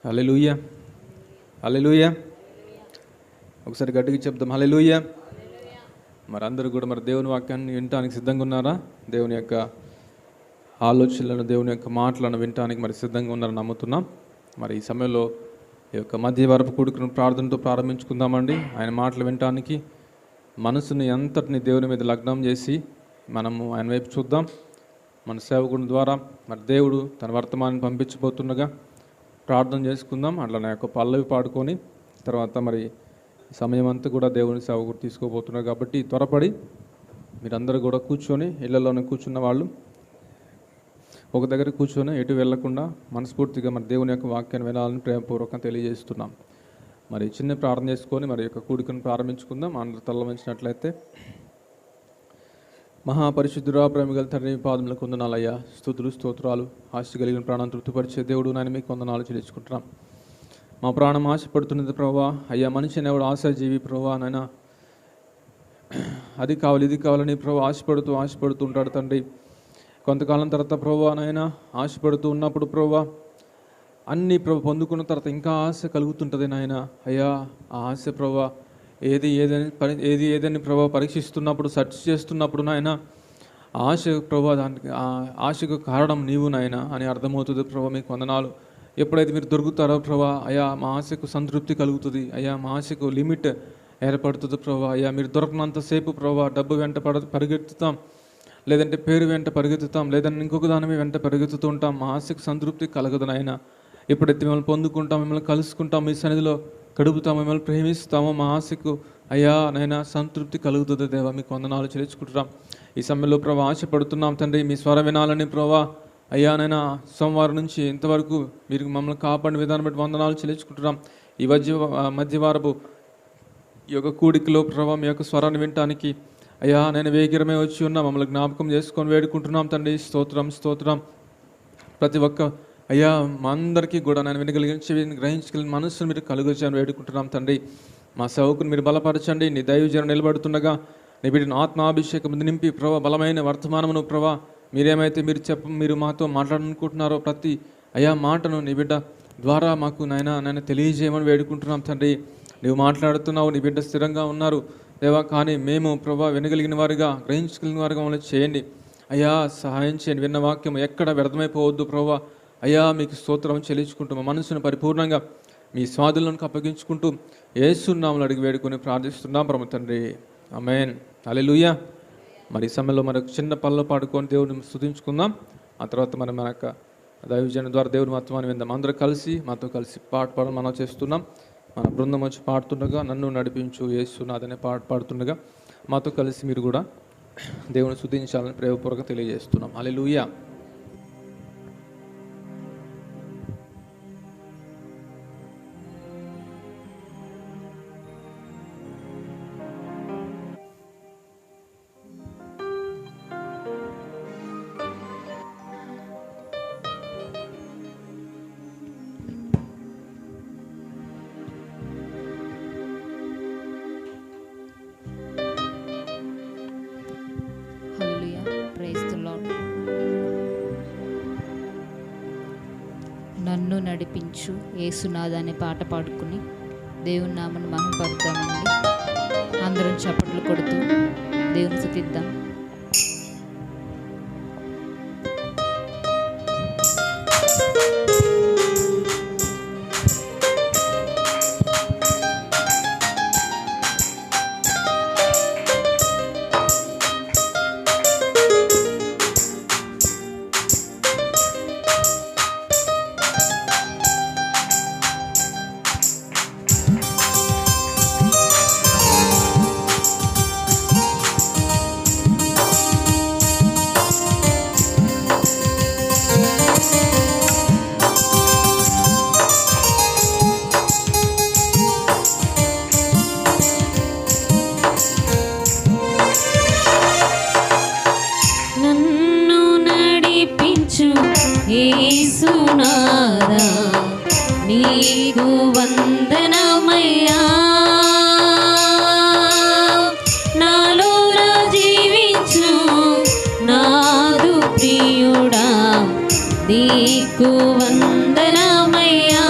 హల్లెలూయా, హల్లెలూయా. ఒకసారి గట్టిగా చెప్దాం, హల్లెలూయా. మరి అందరూ కూడా మరి దేవుని వాక్యాన్ని వినటానికి సిద్ధంగా ఉన్నారా? దేవుని యొక్క ఆలోచనలను, దేవుని యొక్క మాటలను వినటానికి మరి సిద్ధంగా ఉన్నారని నమ్ముతున్నాం. మరి ఈ సమయంలో ఈ యొక్క మధ్యవారపు కూడుకుని ప్రార్థనతో ప్రారంభించుకుందామండి. ఆయన మాటలు వినటానికి మనసుని అంతటిని దేవుని మీద లగ్నం చేసి మనము ఆయన వైపు చూద్దాం. మన సేవకుని ద్వారా మరి దేవుడు తన వర్తమానాన్ని పంపించబోతుండగా ప్రార్థన చేసుకుందాం. అట్లా నా యొక్క పల్లవి పాడుకొని తర్వాత మరి సమయం అంతా కూడా దేవుని సేవకుడు తీసుకోబోతున్నారు. కాబట్టి త్వరపడి మీరందరూ కూడా కూర్చొని, ఇళ్లలోనే కూర్చున్న వాళ్ళు ఒక దగ్గర కూర్చొని ఎటు వెళ్లకుండా మనస్ఫూర్తిగా మరి దేవుని యొక్క వాక్యాన్ని వినాలని ప్రేమపూర్వకంగా తెలియజేస్తున్నాం. మరి చిన్న ప్రార్థన చేసుకొని మరి యొక్క కూడికను ప్రారంభించుకుందాం. అందరూ తల వంచినట్లయితే. మహాపరిశుద్ధుడా, ప్రేమగల తండ్రి, పాదములకు వందనాలయ్యా. స్తుతులు, స్తోత్రాలు. ఆశ కలిగిన ప్రాణం తృప్తిపరిచే దేవుడు నాయన మీకు వందనాలు చెల్లించుకుంటున్నాం. మా ప్రాణం ఆశపడుతున్నది ప్రభువా. అయ్యా, మనిషి అనేవాడు ఆశాజీవి ప్రభువా. నాయన అది కావాలి, ఇది కావాలని ప్రభు ఆశపడుతూ ఉంటాడు తండ్రి. కొంతకాలం తర్వాత ప్రభువా నాయన ఆశపడుతూ ఉన్నప్పుడు ప్రభువా అన్నీ ప్రభు పొందుకున్న తర్వాత ఇంకా ఆశ కలుగుతుంటుంది నాయన. అయ్యా, ఆ ఆశ ప్రభువా ఏదని ప్రభు పరీక్షిస్తున్నప్పుడు, సెర్చ్ చేస్తున్నప్పుడు నాయన ఆశ ప్రభు దానికి ఆశకు కారణం నీవు నాయన అని అర్థమవుతుంది ప్రభు. మీకు వందనాలు. ఎప్పుడైతే మీరు దొరుకుతారో ప్రభా, అయ్యా మా ఆశకు సంతృప్తి కలుగుతుంది. అయ్యా మా ఆశకు లిమిట్ ఏర్పడుతుంది ప్రభా. అయ్యా మీరు దొరకనంతసేపు ప్రభా డబ్బు వెంట పరిగెత్తుతాం, లేదంటే పేరు వెంట పరిగెత్తుతాం, లేదంటే ఇంకొక దాని వెంట పరిగెత్తుతూ ఉంటాం. మా ఆశకు సంతృప్తి కలగదు నాయన. ఎప్పుడైతే మిమ్మల్ని పొందుకుంటాం, మిమ్మల్ని కలుసుకుంటాం, మీ సన్నిధిలో గడుపుతాం, మిమ్మల్ని ప్రేమిస్తామో మా ఆశకు అయ్యా నైనా సంతృప్తి కలుగుతుంది దేవా. మీకు వందనాలు చెల్లించుకుంటున్నాం. ఈ సమయంలో ప్రభా ఆశపడుతున్నాం తండ్రి, మీ స్వరం వినాలని ప్రభా. అయ్యా నైనా సోమవారం నుంచి ఇంతవరకు మీరు మమ్మల్ని కాపాడిన విధానం బట్టి వందనాలు చెల్లించుకుంటున్నాం. ఈ మధ్యవారపు ఈ యొక్క కూడికలో ప్రభా మీ యొక్క స్వరాన్ని వినటానికి అయ్యా నేను వేగిరమే వచ్చి ఉన్నా, మమ్మల్ని జ్ఞాపకం చేసుకొని వేడుకుంటున్నాం తండ్రి. స్తోత్రం. ప్రతి ఒక్క అయ్యా మా అందరికీ కూడా నేను గ్రహించగలిగిన మనసును మీరు కలుగొచ్చాను వేడుకుంటున్నాం తండ్రి. మా సేవకుని మీరు బలపరచండి. నీ దైవజనం నిలబడుతుండగా నీ బిడ్డను ఆత్మాభిషేకం నింపి ప్రభా బలమైన వర్తమానమును ప్రభా మీరేమైతే మీరు మాతో మాట్లాడాలనుకుంటున్నారో ప్రతి అయ్యా మాటను నీ బిడ్డ ద్వారా మాకు నాయన తెలియజేయమని వేడుకుంటున్నాం తండ్రి. నువ్వు మాట్లాడుతున్నావు, నీ బిడ్డ స్థిరంగా ఉన్నారు దేవా. కానీ మేము ప్రభా వినగలిగిన వారిగా, గ్రహించగలిగిన వారిగా మమ్మల్ని చేయండి అయ్యా. సహాయం చేయండి. విన్న వాక్యం ఎక్కడ వ్యర్థమైపోవద్దు ప్రభా. అయ్యా మీకు స్తోత్రం చెల్లించుకుంటూ మా మనసును పరిపూర్ణంగా మీ స్వాధీనంలోకి అప్పగించుకుంటూ యేసు నామములో అడిగి వేడుకొని ప్రార్థిస్తున్నాం పరమ తండ్రి. ఆమేన్. హల్లెలూయా. మరి ఈ సమయంలో మనకు చిన్న పనులు పాడుకొని దేవుడిని స్తుతించుకుందాం. ఆ తర్వాత మన యొక్క దైవజనం ద్వారా దేవుడి వర్తమానం విందాం. అందరూ మాతో కలిసి పాట పాడడం మనం చేస్తున్నాం. మన బృందం వచ్చి పాడుతుండగా నన్ను నడిపించు యేసు నాదనే పాట పాడుతుండగా మాతో కలిసి మీరు కూడా దేవుని స్తుతించాలని ప్రేమపూర్వకంగా తెలియజేస్తున్నాం. హల్లెలూయా. నన్ను నడిపించు యేసునాథ అనే పాట పాడుకుని దేవుని నామను మహిమపరుద్దామండి. అందరం చప్పట్లు కొడుతూ దేవుని స్తుతిద్దాం. యేసునాథా నీకు వందనమయ్యా. నాలో జీవించు నాదు ప్రియుడా నీకు వందనమయ్యా.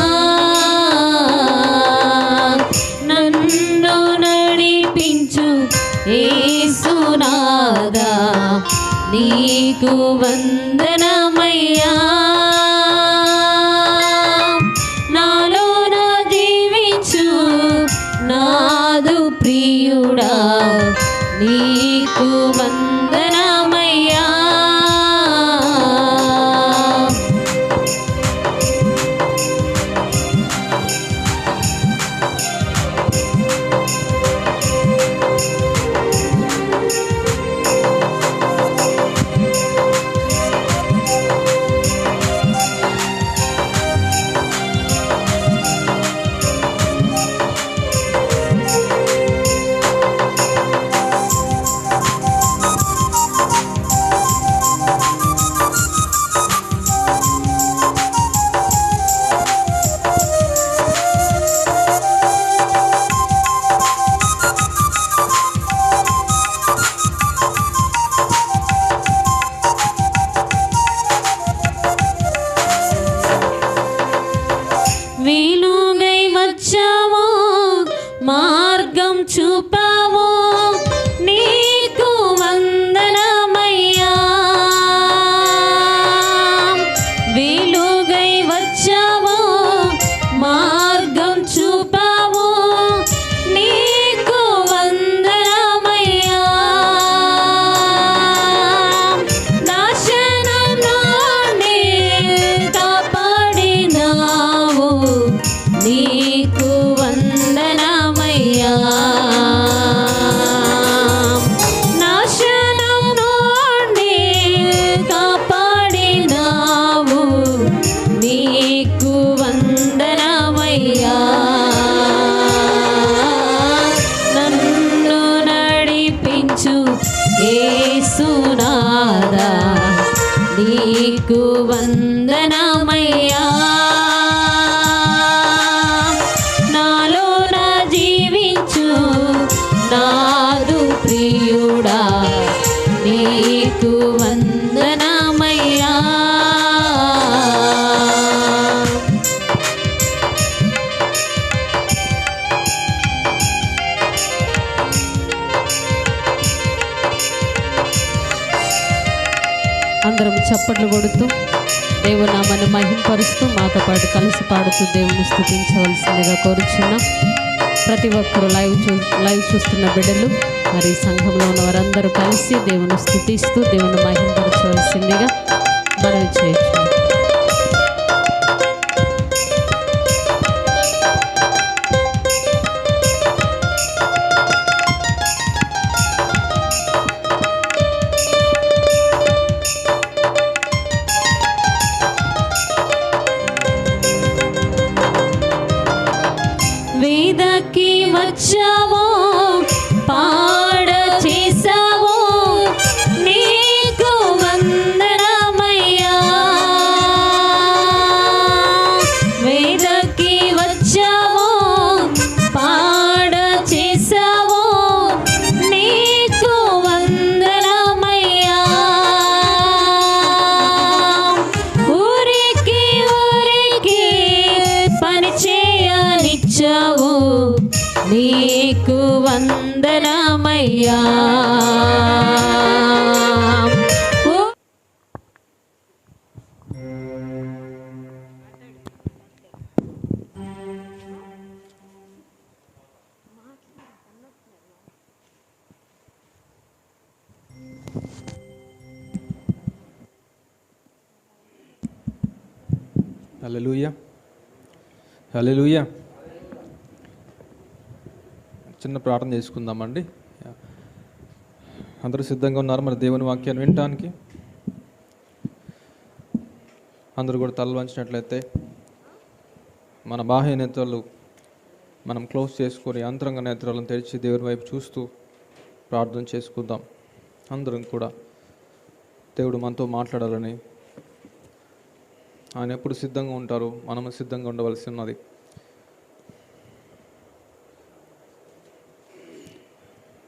నీకు వందనమయ్యా నాలోన జీవించు నాదు ప్రియుడా నీకు వందనమయ్యా వెలుగై వచ్చావో మార్గం చూపావో నీకు వందనమయ్యా వెలుగై వచ్చావో మార్గం చూపావో నీకు వందనమయ్యా నాశనం నుండి కాపాడినావు నీకు వందనమయ్యా నాశనం నుండి కాపాడినావు నీకు వందనమయ్యా నన్ను నడిపించు యేసునాదా నీకు వందనమయ్యా నాలోన జీవించు నాదు ప్రియుడా నీకు వందనమయ్యా అందరం చప్పట్లు కొడుతూ దేవుని నామాన్ని మహింపరుస్తూ మాతో పాటు కలిసి పాడుతూ దేవుని స్తుతించవలసిందిగా కోరుచున్నాం. ప్రతి ఒక్కరూ లైవ్ చూస్తున్న బిడ్డలు మరి సంఘంలో ఉన్న వారందరూ కలిసి దేవుని స్తుతిస్తూ దేవుని మహింపరచవలసిందిగా మనవి చేయొచ్చు. వేదకి వచ్చావో పాడ చేసావో నీకు వందనమయ్యా వేదకి వచ్చావో పాడ చేసావో నీకు వందనమయ్యా ఊరికి ఊరికి పని చేయనిచ్చావు నీకు వందనమయ్యా హల్లెలూయా హల్లెలూయా. చిన్న ప్రార్థన చేసుకుందామండి. అందరూ సిద్ధంగా ఉన్నారు మరి దేవుని వాక్యాన్ని వినటానికి? అందరూ కూడా తల వంచినట్లయితే మన బాహ్య నేత్రాలు మనం క్లోజ్ చేసుకొని అంతరంగ నేత్రాలను తెరిచి దేవుని వైపు చూస్తూ ప్రార్థన చేసుకుందాం. అందరం కూడా దేవుడు మనతో మాట్లాడాలని, ఆయన ఎప్పుడు సిద్ధంగా ఉంటారు, మనము సిద్ధంగా ఉండవలసి ఉన్నది.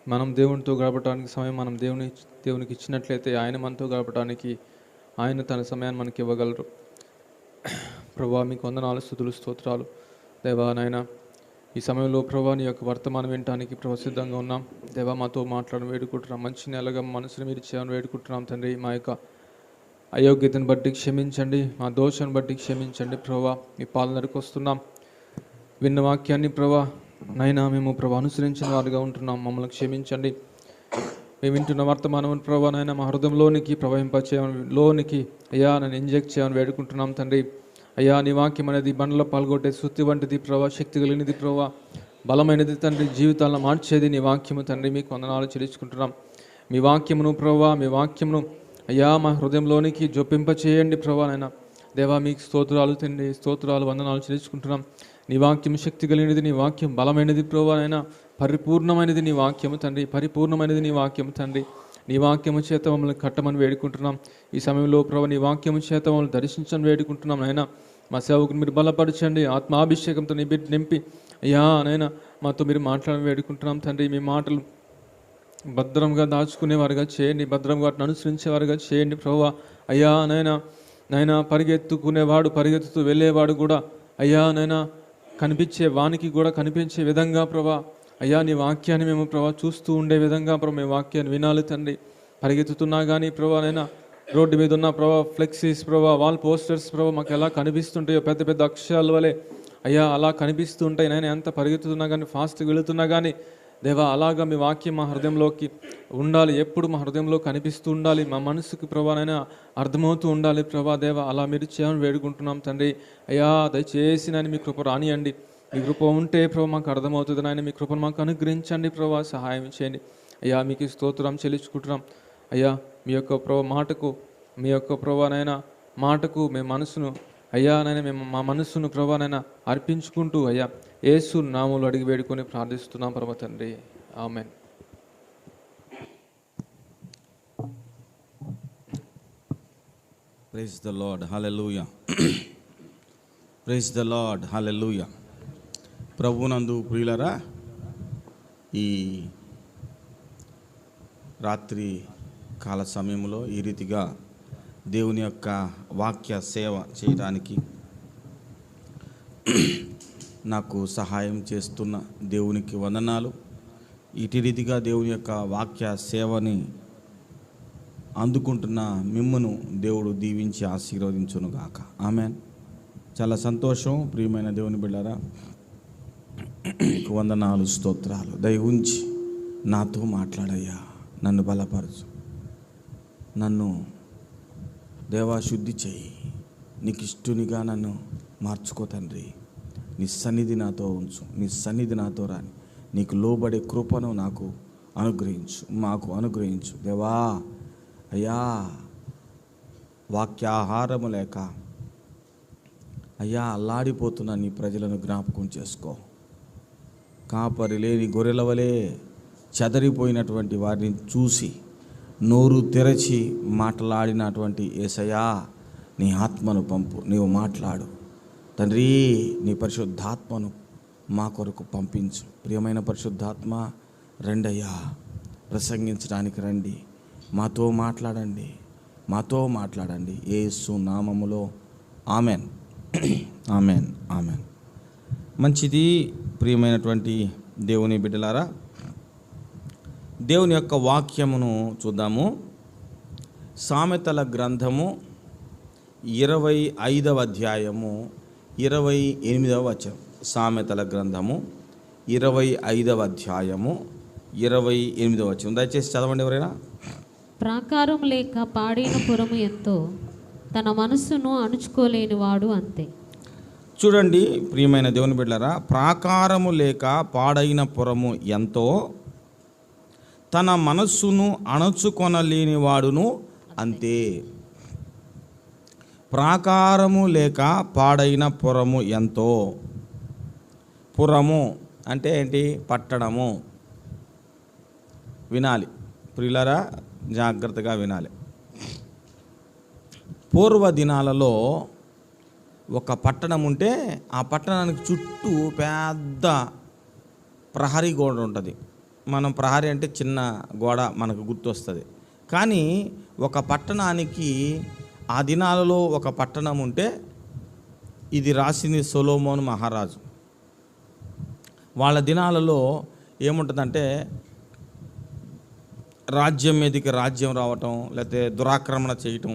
మనం దేవునితో గడపడానికి సమయం మనం దేవునికి ఇచ్చినట్లయితే ఆయన మనతో గడపడానికి ఆయన తన సమయాన్ని మనకి ఇవ్వగలరు. ప్రభువా మీకు వందనాలు, స్తుతులు, స్తోత్రాలు. దేవా నాయన ఈ సమయంలో ప్రభా నీ యొక్క వర్తమానం వినటానికి ప్రభు సిద్ధంగా ఉన్నాం. దేవా మాతో మాట్లాడడం వేడుకుంటున్నాం. మంచి నెలగా మనసుని మీరు చేయని వేడుకుంటున్నాం తండ్రి. మా యొక్క అయోగ్యతను బట్టి క్షమించండి, మా దోషాన్ని బట్టి క్షమించండి ప్రభా. మీ పాలనకు వస్తున్నాం. విన్న వాక్యాన్ని ప్రభా నైనా మేము ప్రభా అనుసరించిన వారుగా ఉంటున్నాం. మమ్మల్ని క్షమించండి. మేము వింటున్న వర్తమానం ప్రభా నైనా మా హృదయంలోనికి ప్రవహింపచేయలోనికి అయ్యా నన్ను ఇంజెక్ట్ చేయమని వేడుకుంటున్నాం తండ్రి. అయ్యా నీ వాక్యం అనేది బండలో పాల్గొట్టే సుత్తి వంటిది ప్రభా, శక్తి కలిగినది ప్రభా, బలమైనది తండ్రి, జీవితాలను మార్చేది నీ వాక్యము తండ్రి. మీకు వందనాలు చెల్లించుకుంటున్నాం. మీ వాక్యమును ప్రభా, మీ వాక్యమును అయ్యా మా హృదయంలోనికి జొప్పింపచేయండి ప్రభా నైనా. దేవా మీకు స్తోత్రాలు తండ్రి, స్తోత్రాలు వందనాలు చెల్లించుకుంటున్నాం. నీ వాక్యం శక్తి కలిగినది, నీ వాక్యం బలమైనది ప్రభా నైనా, పరిపూర్ణమైనది నీ వాక్యము తండ్రి, పరిపూర్ణమైనది నీ వాక్యము తండ్రి. నీ వాక్యము చేత మమ్మల్ని కట్టమని వేడుకుంటున్నాం. ఈ సమయంలో ప్రభు నీ వాక్యము చేత మమ్మల్ని దర్శించని వేడుకుంటున్నాం నైనా. మా సేవకుని మీరు బలపరచండి, ఆత్మాభిషేకంతో నీ బిడ్డ నింపి అయ్యా నైనా మాతో మీరు మాట్లాడని వేడుకుంటున్నాం తండ్రి. మీ మాటలు భద్రంగా దాచుకునేవారుగా చేయండి, భద్రంగా వాటిని అనుసరించేవారుగా చేయండి ప్రభువా. అయ్యా నైనా పరిగెత్తుకునేవాడు పరిగెత్తుతూ వెళ్ళేవాడు కూడా అయ్యా నైనా కనిపించే వానికి కూడా కనిపించే విధంగా ప్రభా అయ్యా నీ వాక్యాన్ని మేము ప్రభా చూస్తూ ఉండే విధంగా ప్రభా మీ వాక్యాన్ని వినాలి తండ్రి. పరిగెత్తుతున్నా కానీ ప్రభా నైనా రోడ్డు మీద ఉన్న ప్రభా ఫ్లెక్సీస్ ప్రభా, వాల్ పోస్టర్స్ ప్రభా మాకు ఎలా కనిపిస్తుంటాయో పెద్ద పెద్ద అక్షరాల వలె అయ్యా అలా కనిపిస్తూ ఉంటాయి. నేను ఎంత పరిగెత్తుతున్నా కానీ, ఫాస్ట్గా వెళుతున్నా కానీ దేవా అలాగా మీ వాక్యం మా హృదయంలోకి ఉండాలి, ఎప్పుడు మా హృదయంలో కనిపిస్తూ ఉండాలి, మా మనసుకి ప్రభానైనా అర్థమవుతూ ఉండాలి ప్రభా. దేవా అలా మీరు చేయమని వేడుకుంటున్నాం తండ్రి. అయ్యా దయచేసి నాయన మీ కృప రానియండి. మీ కృప ఉంటే ప్రభా మాకు అర్థమవుతుంది నాయన. మీ కృపను మాకు అనుగ్రహించండి ప్రభా, సహాయం చేయండి అయ్యా. మీకు స్తోత్రం చెల్లించుకుంటున్నాం అయ్యా. మీ యొక్క ప్రభా మాటకు, మీ యొక్క ప్రభానైనా మాటకు మేము మనసును అయ్యా నైనా మేము మా మనస్సును ప్రభానైనా అర్పించుకుంటూ అయ్యా యేసు నామములో అడిగి వేడుకొని ప్రార్థిస్తున్నాం ప్రభా తండ్రి. Amen. Praise the lord, hallelujah. Praise the lord, hallelujah. ప్రభువునందు ప్రియులరా, ఈ రాత్రి కాల సమయంలో ఈ రీతిగా దేవుని యొక్క వాక్య సేవ చేయడానికి నాకు సహాయం చేస్తున్న దేవునికి వందనాలు. ఇటు రీతిగా దేవుని యొక్క వాక్య సేవని అందుకుంటున్న మిమ్మును దేవుడు దీవించి ఆశీర్వదించునుగాక. ఆమెన్. చాలా సంతోషం ప్రియమైన దేవుని బిడ్డలారా, వందనాలు, స్తోత్రాలు. దయ ఉంచి నాతో మాట్లాడయ్యా, నన్ను బలపరచు, నన్ను దేవా శుద్ధి చేయి, నీకు ఇష్టునిగా నన్ను మార్చుకో తండ్రి. నీ సన్నిధి నాతో ఉంచు, నీ సన్నిధి నాతో రాని, నీకు లోబడే కృపను నాకు అనుగ్రహించు, మాకు అనుగ్రహించు దేవా. అయ్యా వాక్యాహారము లేక అయ్యా అల్లాడిపోతున్న నీ ప్రజలను జ్ఞాపకం చేసుకో. కాపరి లేని గొర్రెల వలె చెదరిపోయినటువంటి వారిని చూసి నోరు తెరచి మాట్లాడినటువంటి యేసయ్యా, నీ ఆత్మను పంపు, నీవు మాట్లాడు తండ్రి. నీ పరిశుద్ధాత్మను మా కొరకు పంపించు. ప్రియమైన పరిశుద్ధాత్మ రండయ్యా, ప్రసంగించడానికి రండి, మాతో మాట్లాడండి, మాతో మాట్లాడండి యేసు నామములో. Amen, amen, amen. మంచిది ప్రియమైనటువంటి దేవుని బిడ్డలారా, దేవుని యొక్క వాక్యమును చూద్దాము. సామెతల గ్రంథము 25వ అధ్యాయము 28వ వచనం. సామెతల గ్రంథము 25వ అధ్యాయము 28వ వచనం. దయచేసి చదవండి ఎవరైనా. ప్రాకారం లేక పాడైన పురము ఎంతో, తన మనస్సును అణుచుకోలేని వాడు అంతే. చూడండి ప్రియమైన దేవుని బిడ్డలారా, ప్రాకారము లేక పాడైన పురము ఎంతో, తన మనస్సును అణచుకొనలేని వాడును అంతే. ప్రాకారము లేక పాడైన పురము ఎంతో. పురము అంటే ఏంటి? పట్టణము. వినాలి ప్రియులారా, జాగ్రత్తగా వినాలి. పూర్వ దినాలలో ఒక పట్టణం ఉంటే ఆ పట్టణానికి చుట్టూ పెద్ద ప్రహరీ గోడ ఉంటుంది. మనం ప్రహరీ అంటే చిన్న గోడ మనకు గుర్తొస్తుంది. కానీ ఒక పట్టణానికి ఆ దినాలలో ఒక పట్టణం ఉంటే, ఇది రాసింది సొలొమోను మహారాజు. వాళ్ళ దినాలలో ఏముంటుందంటే రాజ్యం మీదకి రాజ్యం రావటం, లేకపోతే దురాక్రమణ చేయటం,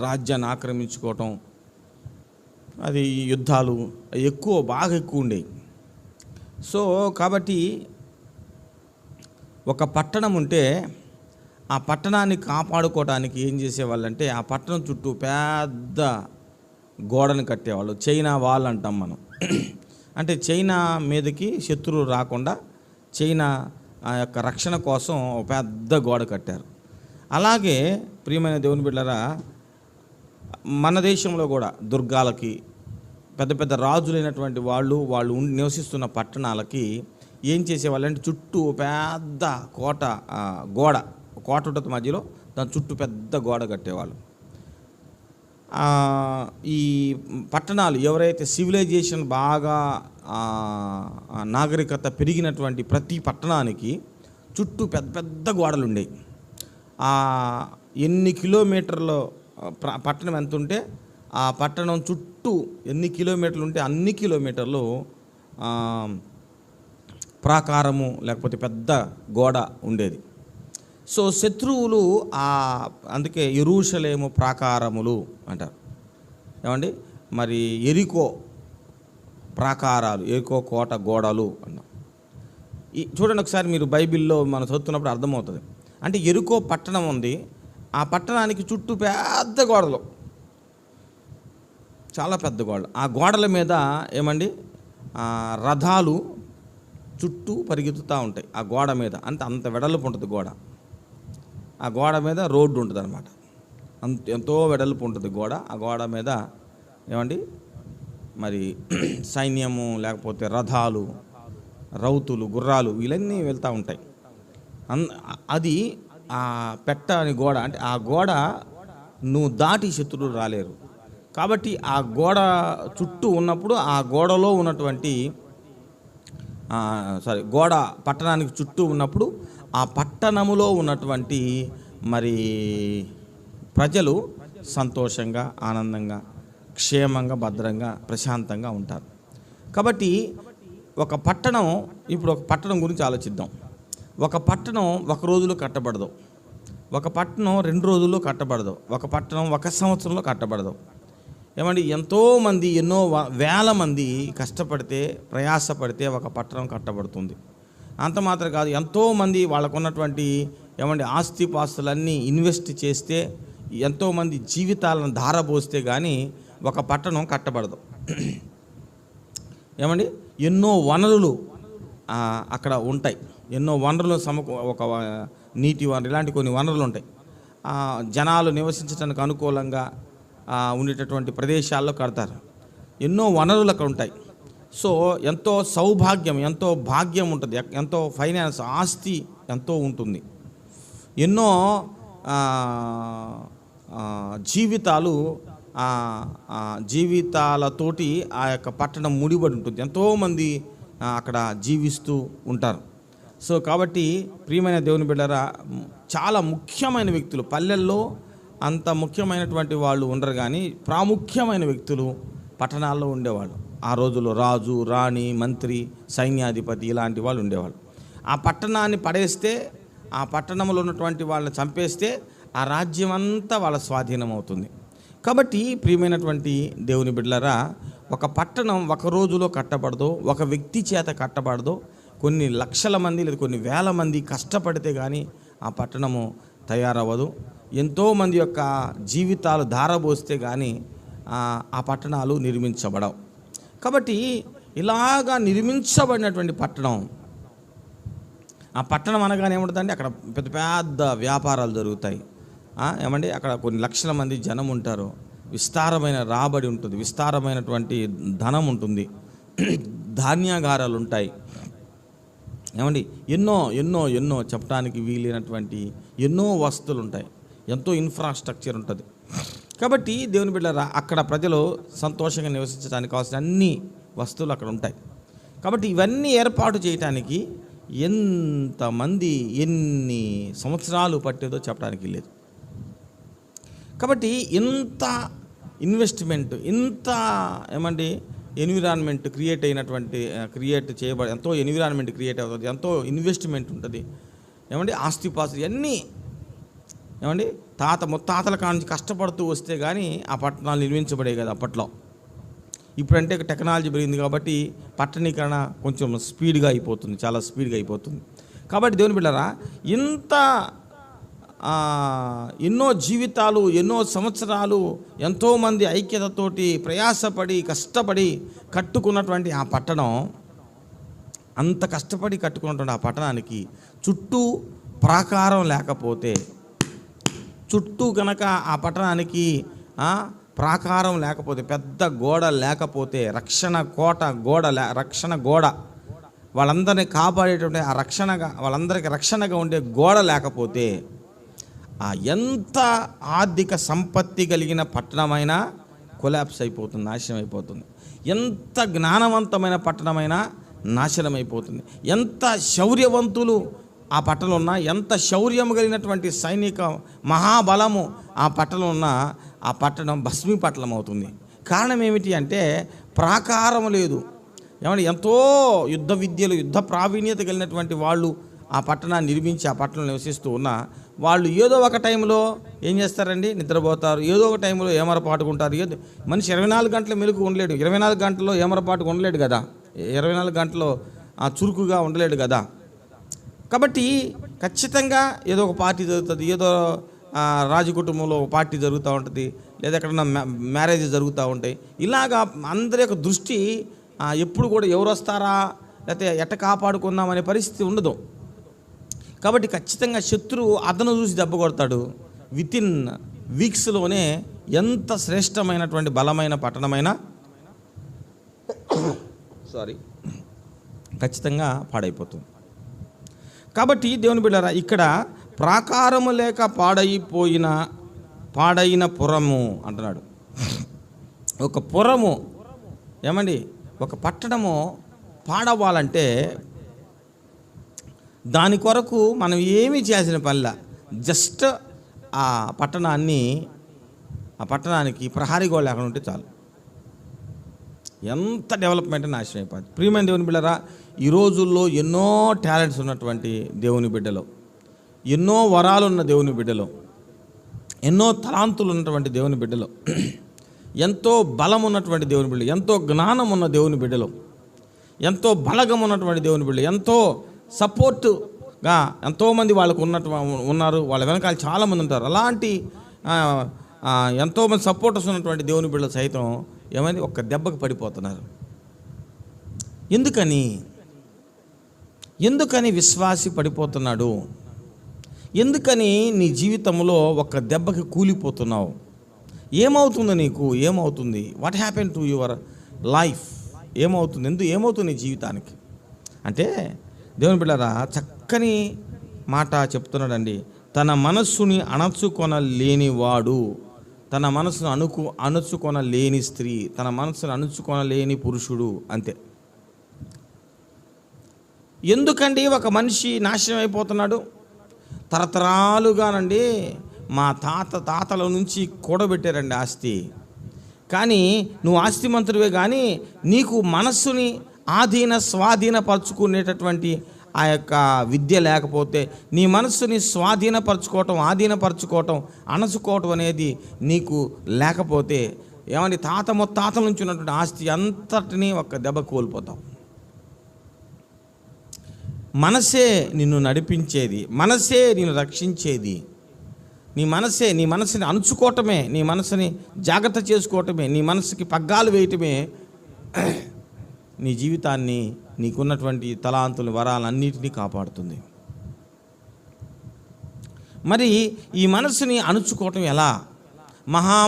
రాజ్యాన్ని ఆక్రమించుకోవటం, అది యుద్ధాలు బాగా ఎక్కువ ఉండేవి. సో కాబట్టి ఒక పట్టణం ఉంటే ఆ పట్టణాన్ని కాపాడుకోవడానికి ఏం చేసేవాళ్ళంటే ఆ పట్టణం చుట్టూ పెద్ద గోడను కట్టేవాళ్ళు. చైనా వాల్ అంటాం మనం. అంటే చైనా మీదకి శత్రువులు రాకుండా చైనా ఆ యొక్క రక్షణ కోసం ఒక పెద్ద గోడ కట్టారు. అలాగే ప్రియమైన దేవుని బిడ్డలారా, మన దేశంలో కూడా దుర్గాలకి పెద్ద పెద్ద రాజులైనటువంటి వాళ్ళు నివసిస్తున్న పట్టణాలకి ఏం చేసేవాళ్ళంటే చుట్టూ పెద్ద కోట ఉంటుంది మధ్యలో, దాని చుట్టూ పెద్ద గోడ కట్టేవాళ్ళు. ఈ పట్టణాలు ఎవరైతే సివిలైజేషన్ బాగా నాగరికత పెరిగినటువంటి ప్రతి పట్టణానికి చుట్టూ పెద్ద పెద్ద గోడలు ఉండేవి. ఎన్ని కిలోమీటర్లు పట్టణం ఎంత ఉంటే ఆ పట్టణం చుట్టూ ఎన్ని కిలోమీటర్లు ఉంటే అన్ని కిలోమీటర్లు ప్రాకారము లేకపోతే పెద్ద గోడ ఉండేది. సో శత్రువులు అందుకే యెరూషలేము ప్రాకారములు అంటారు. ఏమండి, మరి ఎరికో ప్రాకారాలు, ఎరికో కోట గోడలు అన్నాం. చూడండి ఒకసారి మీరు బైబిల్లో మనం చదువుతున్నప్పుడు అర్థమవుతుంది. అంటే ఎరికో పట్టణం ఉంది, ఆ పట్టణానికి చుట్టూ పెద్ద గోడలు, చాలా పెద్ద గోడలు. ఆ గోడల మీద ఏమండి రథాలు చుట్టూ పరిగెత్తుతూ ఉంటాయి. ఆ గోడ మీద అంత వెడల్పు ఉంటుంది గోడ. ఆ గోడ మీద రోడ్డు ఉంటుంది అనమాట. ఎంతో వెడల్పు ఉంటుంది గోడ. ఆ గోడ మీద ఏమండి మరి సైన్యము లేకపోతే రథాలు, రౌతులు, గుర్రాలు వీళ్ళన్నీ వెళ్తూ ఉంటాయి. అది పెట్టని గోడ. అంటే ఆ గోడ నువ్వు దాటి శత్రువులు రాలేరు. కాబట్టి ఆ గోడ చుట్టూ ఉన్నప్పుడు ఆ గోడలో ఉన్నటువంటి గోడ పట్టణానికి చుట్టూ ఉన్నప్పుడు ఆ పట్టణములో ఉన్నటువంటి మరి ప్రజలు సంతోషంగా, ఆనందంగా, క్షేమంగా, భద్రంగా, ప్రశాంతంగా ఉంటారు. కాబట్టి ఒక పట్టణం, ఇప్పుడు ఒక పట్టణం గురించి ఆలోచిద్దాం. ఒక పట్టణం ఒక రోజులో కట్టబడదు, ఒక పట్టణం 2 రోజుల్లో కట్టబడదు, ఒక పట్టణం 1 సంవత్సరంలో కట్టబడదు. ఏమండి, ఎంతోమంది ఎన్నో వేల మంది కష్టపడితే ప్రయాసపడితే ఒక పట్టణం కట్టబడుతుంది. అంత మాత్రం కాదు, ఎంతోమంది వాళ్ళకు ఉన్నటువంటి ఏమండి ఆస్తిపాస్తులన్నీ ఇన్వెస్ట్ చేస్తే, ఎంతోమంది జీవితాలను ధారపోస్తే కానీ ఒక పట్టణం కట్టబడదు. ఏమండి, ఎన్నో వనరులు అక్కడ ఉంటాయి. ఎన్నో వనరులు ఒక నీటి వనరు, ఇలాంటి కొన్ని వనరులు ఉంటాయి. జనాలు నివసించడానికి అనుకూలంగా ఉండేటటువంటి ప్రదేశాల్లో కడతారు. ఎన్నో వనరులు అక్కడ ఉంటాయి. సో ఎంతో సౌభాగ్యం, ఎంతో భాగ్యం ఉంటుంది, ఎంతో ఫైనాన్స్, ఆస్తి ఎంతో ఉంటుంది. ఎన్నో జీవితాలతోటి ఆ యొక్క పట్టణం ముడిపడి ఉంటుంది. ఎంతోమంది అక్కడ జీవిస్తూ ఉంటారు. సో కాబట్టి ప్రియమైన దేవుని బిడ్డలారా, చాలా ముఖ్యమైన వ్యక్తులు, పల్లెల్లో అంత ముఖ్యమైనటువంటి వాళ్ళు ఉండరు కానీ ప్రాముఖ్యమైన వ్యక్తులు పట్టణాల్లో ఉండేవాళ్ళు. ఆ రోజుల్లో రాజు, రాణి, మంత్రి, సైన్యాధిపతి ఇలాంటి వాళ్ళు ఉండేవాళ్ళు. ఆ పట్టణాన్ని పడేస్తే, ఆ పట్టణంలో ఉన్నటువంటి వాళ్ళని చంపేస్తే ఆ రాజ్యం అంతా వాళ్ళ స్వాధీనం అవుతుంది. కాబట్టి ప్రియమైనటువంటి దేవుని బిడ్డలారా, ఒక పట్టణం ఒక రోజులో కట్టబడదో, ఒక వ్యక్తి చేత కట్టబడదో, కొన్ని లక్షల మంది లేదా కొన్ని వేల మంది కష్టపడితే కానీ ఆ పట్టణము తయారవ్వదు. ఎంతోమంది యొక్క జీవితాలు ధారపోస్తే కానీ ఆ పట్టణాలు నిర్మించబడవు. కాబట్టి ఇలాగా నిర్మించబడినటువంటి పట్టణం, ఆ పట్టణం అనగానే ఏముంటుందండి, అక్కడ పెద్ద పెద్ద వ్యాపారాలు జరుగుతాయి. ఏమండి, అక్కడ కొన్ని లక్షల మంది జనం ఉంటారు, విస్తారమైన రాబడి ఉంటుంది, విస్తారమైనటువంటి ధనం ఉంటుంది, ధాన్యాగారాలు ఉంటాయి. ఏమండి, ఎన్నో ఎన్నో ఎన్నో చెప్పడానికి వీలైనటువంటి ఎన్నో వస్తువులు ఉంటాయి, ఎంతో ఇన్ఫ్రాస్ట్రక్చర్ ఉంటుంది. కాబట్టి దేవుని బిడ్డలారా, అక్కడ ప్రజలు సంతోషంగా నివసించడానికి కావాల్సిన అన్ని వస్తువులు అక్కడ ఉంటాయి. కాబట్టి ఇవన్నీ ఏర్పాటు చేయడానికి ఎంతమంది ఎన్ని సంవత్సరాలు పట్టేదో చెప్పడానికి లేదు. కాబట్టి ఇంత ఇన్వెస్ట్మెంట్, ఇంత ఏమండి ఎన్విరాన్మెంట్ క్రియేట్ చేయబడి ఎంతో ఎన్విరాన్మెంట్ క్రియేట్ అవుతుంది, ఎంతో ఇన్వెస్ట్మెంట్ ఉంటుంది. ఏమండి ఆస్తిపాస్తులు ఇవన్నీ ఏమండి ముత్తాతల కానుంచి కష్టపడుతూ వస్తే కానీ ఆ పట్టణాలు నిర్మించబడే కదా అప్పట్లో. ఇప్పుడంటే టెక్నాలజీ పెరిగింది కాబట్టి పట్టణీకరణ కొంచెం స్పీడ్గా అయిపోతుంది, చాలా స్పీడ్గా అయిపోతుంది. కాబట్టి దేవుని బిడ్డలారా, ఎన్నో జీవితాలు, ఎన్నో సంవత్సరాలు, ఎంతోమంది ఐక్యతతోటి ప్రయాసపడి కష్టపడి కట్టుకున్నటువంటి ఆ పట్టణం, అంత కష్టపడి కట్టుకున్నటువంటి ఆ పట్టణానికి చుట్టూ ప్రాకారం లేకపోతే, చుట్టూ కనుక ఆ పట్టణానికి ప్రాకారం లేకపోతే, పెద్ద గోడ లేకపోతే, రక్షణ గోడ వాళ్ళందరినీ కాపాడేటువంటి ఆ వాళ్ళందరికీ రక్షణగా ఉండే గోడ లేకపోతే, ఎంత ఆర్థిక సంపత్తి కలిగిన పట్టణమైనా కొలాప్స్ అయిపోతుంది, నాశనం అయిపోతుంది. ఎంత జ్ఞానవంతమైన పట్టణమైనా నాశనం అయిపోతుంది. ఎంత శౌర్యవంతులు ఆ పట్టణంలో ఉన్నా, ఎంత శౌర్యం కలిగినటువంటి సైనిక మహాబలము ఆ పట్టణంలో ఉన్నా, ఆ పట్టణం భస్మీపట్టణం అవుతుంది. కారణం ఏమిటి అంటే ప్రాకారం లేదు. ఏమంటే ఎంతో యుద్ధ విద్యలు, యుద్ధ ప్రావీణ్యత కలిగినటువంటి వాళ్ళు ఆ పట్టణాన్ని నిర్మించి ఆ పట్టణంలో నివసిస్తూ ఉన్న వాళ్ళు ఏదో ఒక టైంలో ఏం చేస్తారండి, నిద్రపోతారు. ఏదో ఒక టైంలో ఏమరపాటుకుంటారు. మనిషి 24 గంటల మెలుగు ఉండలేడు, 24 గంటల్లో ఏమరపాటుకు ఉండలేడు కదా, 24 గంటల్లో చురుకుగా ఉండలేడు కదా. కాబట్టి ఖచ్చితంగా ఏదో ఒక పార్టీ జరుగుతుంది, ఏదో రాజకుటుంబంలో ఒక పార్టీ జరుగుతూ ఉంటుంది, లేదా ఎక్కడన్నా మ్యారేజ్ జరుగుతూ ఉంటాయి. ఇలాగా అందరి యొక్క దృష్టి ఎప్పుడు కూడా ఎవరు వస్తారా, లేకపోతే ఎట్ట కాపాడుకుందామనే పరిస్థితి ఉండదు. కాబట్టి ఖచ్చితంగా శత్రువు అతను చూసి దెబ్బ కొడతాడు. వితిన్ వీక్స్లోనే ఎంత శ్రేష్టమైనటువంటి బలమైన పట్టణమైనా ఖచ్చితంగా పాడైపోతుంది. కాబట్టి దేవుని బిడ్డలారా, ఇక్కడ ప్రాకారము లేక పాడైన పురము అంటున్నాడు. ఒక పురము, ఏమండి, ఒక పట్టణము పాడవ్వాలంటే దాని కొరకు మనం ఏమీ చేయాల్సిన పనిలా, జస్ట్ ఆ పట్టణానికి ప్రహారీ గోడ లేకుండా ఉంటే చాలు, ఎంత డెవలప్మెంట్ నాశనం అయిపోతుంది. ప్రియమైన దేవుని బిడ్డలారా, ఈ రోజుల్లో ఎన్నో టాలెంట్స్ ఉన్నటువంటి దేవుని బిడ్డలు, ఎన్నో వరాలు ఉన్న దేవుని బిడ్డలు, ఎన్నో తలాంతులు ఉన్నటువంటి దేవుని బిడ్డలు, ఎంతో బలం ఉన్నటువంటి దేవుని బిడ్డలు, ఎంతో జ్ఞానం ఉన్న దేవుని బిడ్డలు, ఎంతో బలగం ఉన్నటువంటి దేవుని బిడ్డలు, ఎంతో సపోర్టుగా ఎంతోమంది వాళ్ళకు ఉన్నారు. వాళ్ళ వెనకాల చాలామంది ఉంటారు. అలాంటి ఎంతోమంది సపోర్టర్స్ ఉన్నటువంటి దేవుని బిడ్డలు సైతం ఏమైంది, ఒక్క దెబ్బకి పడిపోతున్నారు. ఎందుకని విశ్వాసి పడిపోతున్నాడు? ఎందుకని నీ జీవితంలో ఒక్క దెబ్బకి కూలిపోతున్నావు? ఏమవుతుంది నీకు? ఏమవుతుంది? What happen to your life? ఏమవుతుంది? ఏమవుతుంది నీ జీవితానికి అంటే, దేవుని బిడ్డలారా, చక్కని మాట చెప్తున్నాడండి. తన మనస్సుని అణచుకొనలేనివాడు, తన మనసును అణుచుకొనలేని స్త్రీ, తన మనసును అణుచుకొనలేని పురుషుడు, అంతే. ఎందుకండి ఒక మనిషి నాశనం అయిపోతున్నాడు? తరతరాలుగానండి మా తాతల నుంచి కూడబెట్టారండి ఆస్తి. కానీ నువ్వు ఆస్తిమంతుడివే, కానీ నీకు మనస్సుని స్వాధీనపరచుకునేటటువంటి ఆ యొక్క విద్య లేకపోతే, నీ మనస్సుని ఆధీనపరచుకోవటం అణచుకోవటం అనేది నీకు లేకపోతే, ఏమండి, ముత్తాతల నుంచి ఉన్నటువంటి ఆస్తి అంతటినీ ఒక్క దెబ్బ కోల్పోతావు. మనసే నిన్ను నడిపించేది, మనసే నిన్ను రక్షించేది. నీ మనసుని అణుచుకోవటమే, నీ మనసుని జాగ్రత్త చేసుకోవటమే, నీ మనసుకి పగ్గాలు వేయటమే నీ జీవితాన్ని, నీకున్నటువంటి తలాంతులు, వరాలన్నిటినీ కాపాడుతుంది. మరి ఈ మనసుని అణుచుకోవటం ఎలా?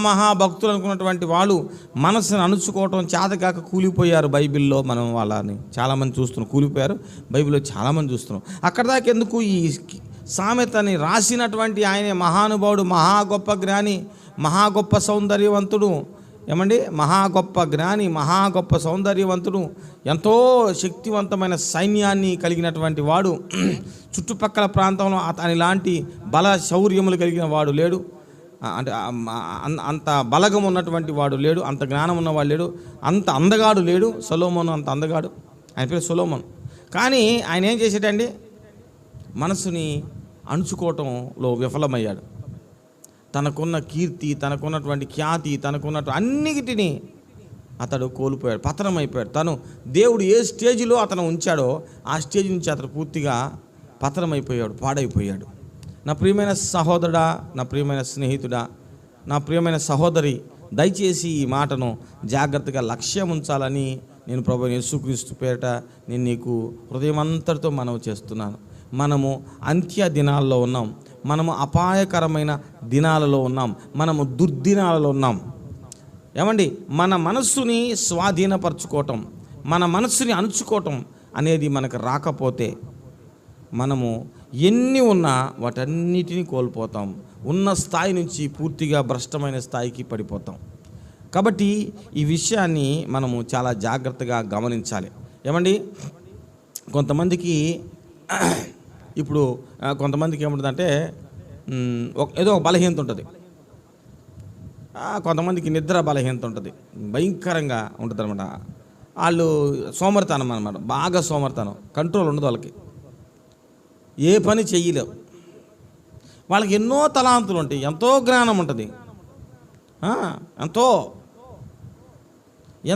మహాభక్తులు అనుకున్నటువంటి వాళ్ళు మనసును అణుచుకోవటం చేతకాక కూలిపోయారు. బైబిల్లో మనం వాళ్ళని చాలామంది చూస్తున్నాం, కూలిపోయారు. బైబిల్లో చాలామంది చూస్తున్నాం. అక్కడ దాకా ఎందుకు? ఈ సామెతని రాసినటువంటి ఆయనే మహానుభావుడు, మహా గొప్ప జ్ఞాని, మహా గొప్ప సౌందర్యవంతుడు, ఏమండి, మహా గొప్ప జ్ఞాని, మహా గొప్ప సౌందర్యవంతుడు, ఎంతో శక్తివంతమైన సైన్యాన్ని కలిగినటువంటి వాడు. చుట్టుపక్కల ప్రాంతంలో అతని లాంటి బల శౌర్యములు కలిగిన వాడు లేడు. అంటే అంత బలగం ఉన్నటువంటి వాడు లేడు, అంత జ్ఞానం ఉన్నవాడు లేడు, అంత అందగాడు లేడు. సొలొమోను అంత అందగాడు, ఆయన పేరు సొలొమోను. కానీ ఆయన ఏం చేసేటండి, మనసుని అణుచుకోవటంలో విఫలమయ్యాడు. తనకున్న కీర్తి, తనకున్నటువంటి ఖ్యాతి, తనకున్నటువంటి అన్నిటినీ అతడు కోల్పోయాడు, పతనమైపోయాడు. తను దేవుడు ఏ స్టేజిలో అతను ఉంచాడో ఆ స్టేజ్ నుంచి అతను పూర్తిగా పతనమైపోయాడు, పాడైపోయాడు. నా ప్రియమైన సహోదరుడా, నా ప్రియమైన స్నేహితుడా, నా ప్రియమైన సహోదరి, దయచేసి ఈ మాటను జాగ్రత్తగా లక్ష్యం ఉంచాలని నేను ప్రభువైన యేసుక్రీస్తు పేరిట నేను నీకు హృదయమంతటితో మనవి చేస్తున్నాను. మనము అంత్య దినాల్లో ఉన్నాం, మనము అపాయకరమైన దినాలలో ఉన్నాం, మనము దుర్దినాలలో ఉన్నాం. ఏమండి, మన మనస్సుని స్వాధీనపరచుకోవటం, మన మనస్సుని అణుచుకోవటం అనేది మనకు రాకపోతే మనము ఎన్ని ఉన్నా వాటన్నిటినీ కోల్పోతాం. ఉన్న స్థాయి నుంచి పూర్తిగా భ్రష్టమైన స్థాయికి పడిపోతాం. కాబట్టి ఈ విషయాన్ని మనము చాలా జాగ్రత్తగా గమనించాలి. ఏమండి, కొంతమందికి ఇప్పుడు కొంతమందికి ఏముంటుందంటే ఏదో ఒక బలహీనత ఉంటుంది, కొంతమందికి నిద్ర బలహీనత ఉంటుంది, భయంకరంగా ఉంటుంది అనమాట. వాళ్ళు సోమరితనం అనమాట, బాగా సోమరితనం, కంట్రోల్ ఉండదు వాళ్ళకి, ఏ పని చెయ్యలేవు. వాళ్ళకి ఎన్నో తలాంతులు ఉంటాయి, ఎంతో జ్ఞానం ఉంటుంది,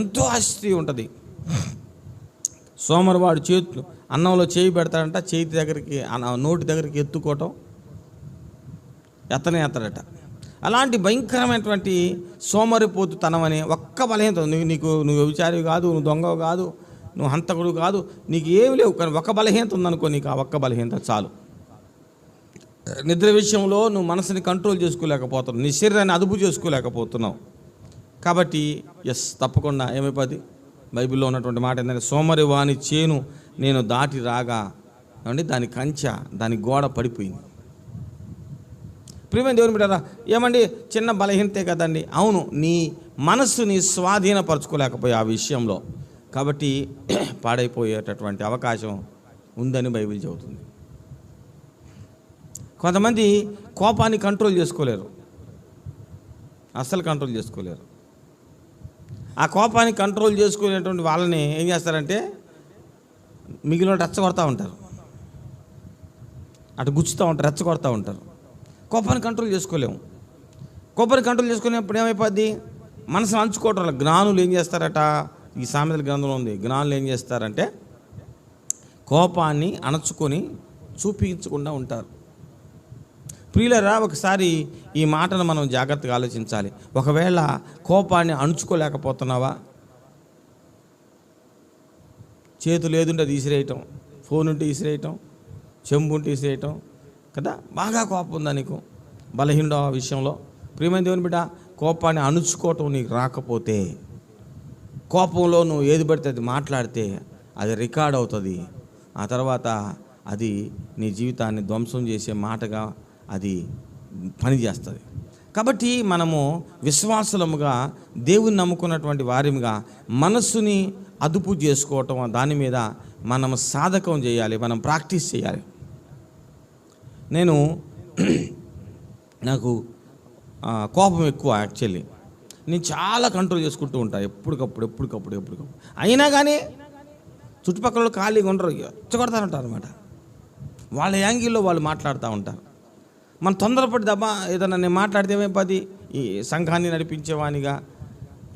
ఎంతో ఆస్తి ఉంటుంది. సోమరివాడు చేతులు అన్నంలో చేయి పెడతాడంట, చేతి దగ్గరికి నోటి దగ్గరికి ఎత్తుకోవటం, ఎత్తడట. అలాంటి భయంకరమైనటువంటి సోమరిపోతుతనం అనే ఒక్క బలహీనత. నువ్వు వ్యభిచారివి కాదు, నువ్వు దొంగవు కాదు, నువ్వు హంతకుడు కాదు, నీకు ఏమి లేవు, కానీ ఒక బలహీనత ఉందనుకో, నీకు ఆ ఒక్క బలహీనత చాలు. నిద్ర విషయంలో నువ్వు మనసుని కంట్రోల్ చేసుకోలేకపోతున్నావు, నీ శరీరాన్ని అదుపు చేసుకోలేకపోతున్నావు. కాబట్టి తప్పకుండా ఏమైపోద్ది, బైబిల్లో ఉన్నటువంటి మాట ఏంటంటే, సోమరి వాని చేను నేను దాటి రాగా అంటే దాని కంచె, దాని గోడ పడిపోయింది. ప్రియమైన దేవుని బిడ్డలారా, ఏమండి, చిన్న బలహీనతే కదండి. అవును, నీ మనస్సుని స్వాధీనపరచుకోలేకపోయే ఆ విషయంలో, కాబట్టి పాడైపోయేటటువంటి అవకాశం ఉందని బైబిల్ చెబుతుంది. కొంతమంది కోపాన్ని కంట్రోల్ చేసుకోలేరు, అస్సలు కంట్రోల్ చేసుకోలేరు. ఆ కోపాన్ని కంట్రోల్ చేసుకునేటువంటి వాళ్ళని ఏం చేస్తారంటే మిగిలిన రెచ్చగొడతా ఉంటారు, అటు గుచ్చుతూ ఉంటారు, రెచ్చగొడతా ఉంటారు. కోపాన్ని కంట్రోల్ చేసుకోలేము. కోపాన్ని కంట్రోల్ చేసుకునేప్పుడు ఏమైపోద్ది, మనసును అంచుకోవటం. జ్ఞానులు ఏం చేస్తారట, ఈ సామెతల గ్రంథంలో ఉంది, జ్ఞానులు ఏం చేస్తారంటే కోపాన్ని అణచుకొని చూపించకుండా ఉంటారు. ప్రియులరా, ఒకసారి ఈ మాటను మనం జాగ్రత్తగా ఆలోచించాలి. ఒకవేళ కోపాన్ని అణుచుకోలేకపోతున్నావా, చేతులు ఏదుంటే అది విసిరేయటం, ఫోన్ ఉంటే విసిరేయటం, చెంబు ఉంటే విసిరేయటం కదా, బాగా కోపం ఉందా నీకు, బలహీనుడు ఆ విషయంలో. ప్రియమైన దేవుని బిడ్డ, కోపాన్ని అణుచుకోవటం నీకు రాకపోతే, కోపంలో నువ్వు ఏది పడితే అది మాట్లాడితే అది రికార్డ్ అవుతుంది. ఆ తర్వాత అది నీ జీవితాన్ని ధ్వంసం చేసే మాటగా అది పనిచేస్తుంది. కాబట్టి మనము విశ్వాసులముగా, దేవుని నమ్ముకున్నటువంటి వారిగా మనస్సుని అదుపు చేసుకోవటం, దాని మీద మనం సాధకం చేయాలి, మనం ప్రాక్టీస్ చేయాలి. నాకు కోపం ఎక్కువ. యాక్చువల్లీ నేను చాలా కంట్రోల్ చేసుకుంటూ ఉంటాను, ఎప్పటికప్పుడు. అయినా కానీ చుట్టుపక్కల ఖాళీగా ఉండరు, ఎచ్చగొడతానంటారు అనమాట. వాళ్ళ యాంగిల్లో వాళ్ళు మాట్లాడుతూ ఉంటారు. మనం తొందరపడి ఏదన్నా నేను మాట్లాడితే ఏమైపోద్ది, ఈ సంఘాన్ని నడిపించేవానిగా,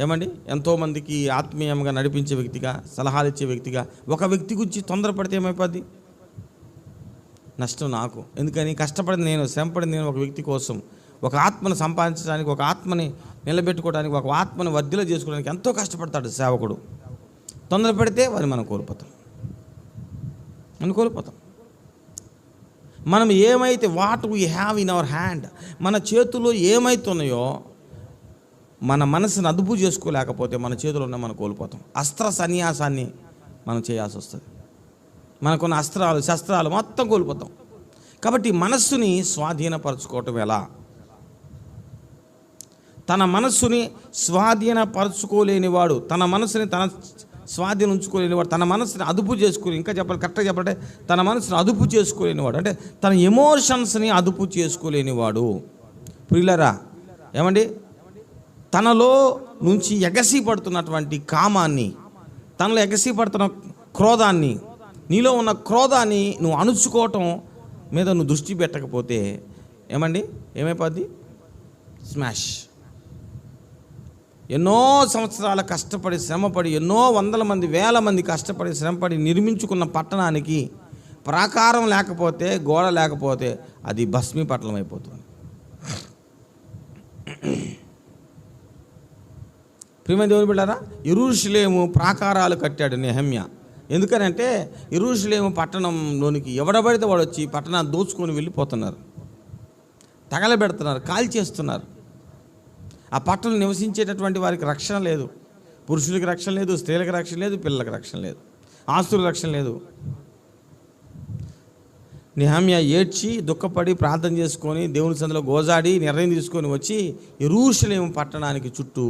ఏమండి, ఎంతోమందికి ఆత్మీయంగా నడిపించే వ్యక్తిగా, సలహాలు ఇచ్చే వ్యక్తిగా ఒక వ్యక్తి గురించి తొందరపడితే ఏమైపోద్ది, నష్టం నాకు. ఎందుకని, కష్టపడింది నేను, శ్రమపడింది నేను ఒక వ్యక్తి కోసం, ఒక ఆత్మను సంపాదించడానికి, ఒక ఆత్మని నిలబెట్టుకోవడానికి, ఒక ఆత్మను వర్ధిలో చేసుకోవడానికి ఎంతో కష్టపడతాడు సేవకుడు. తొందరపడితే వారిని మనం కోల్పోతాం. మనం ఏమైతే, what we have in our hand, మన చేతుల్లో ఏమైతే ఉన్నాయో, మన మనసును అదుపు చేసుకోలేకపోతే మన చేతిలో ఉన్న మనం కోల్పోతాం. అస్త్ర సన్యాసాన్ని మనం చేయాల్సి వస్తుంది. మనకున్న అస్త్రాలు, శస్త్రాలు మొత్తం కోల్పోతాం. కాబట్టి మనస్సుని స్వాధీనపరచుకోవటం ఎలా? తన మనస్సుని స్వాధీనపరచుకోలేనివాడు, తన మనస్సుని తన స్వాధీనం ఉంచుకోలేనివాడు, తన మనసుని అదుపు చేసుకుని, ఇంకా కరెక్ట్గా చెప్పాలంటే తన మనసుని అదుపు చేసుకోలేనివాడు, అంటే తన ఎమోషన్స్ని అదుపు చేసుకోలేనివాడు. ప్రియులరా, ఏమండి, తనలో నుంచి ఎగసి పడుతున్నటువంటి కామాన్ని, తనలో ఎగసి పడుతున్న క్రోధాన్ని, నీలో ఉన్న క్రోధాన్ని నువ్వు అణుచుకోవటం మీద నువ్వు దృష్టి పెట్టకపోతే ఏమండి ఏమైపోద్ది? స్మాష్. ఎన్నో సంవత్సరాల కష్టపడి శ్రమపడి, ఎన్నో వందల మంది వేల మంది కష్టపడి శ్రమపడి నిర్మించుకున్న పట్టణానికి ప్రాకారం లేకపోతే, గోడ లేకపోతే అది భస్మీపట్నం అయిపోతుంది. ప్రియమైన దేవుని బిడ్డారా, యెరూషలేము ప్రాకారాలు కట్టాడు నెహెమ్యా. ఎందుకనంటే యెరూషలేము పట్టణంలోనికి ఎవడబడితే వాడు వచ్చి పట్టణాన్ని దోచుకొని వెళ్ళిపోతున్నారు, తగలబెడుతున్నారు, కాల్చేస్తున్నారు. ఆ పట్టణంలో నివసించేటటువంటి వారికి రక్షణ లేదు. పురుషులకి రక్షణ లేదు, స్త్రీలకు రక్షణ లేదు, పిల్లలకు రక్షణ లేదు, ఆస్తులకు రక్షణ లేదు. నెహెమ్యా ఏడ్చి దుఃఖపడి ప్రార్థన చేసుకొని దేవుని సన్నిధిలో గోజాడి నిర్ణయం తీసుకొని వచ్చి యెరూషలేము పట్టణానికి చుట్టూ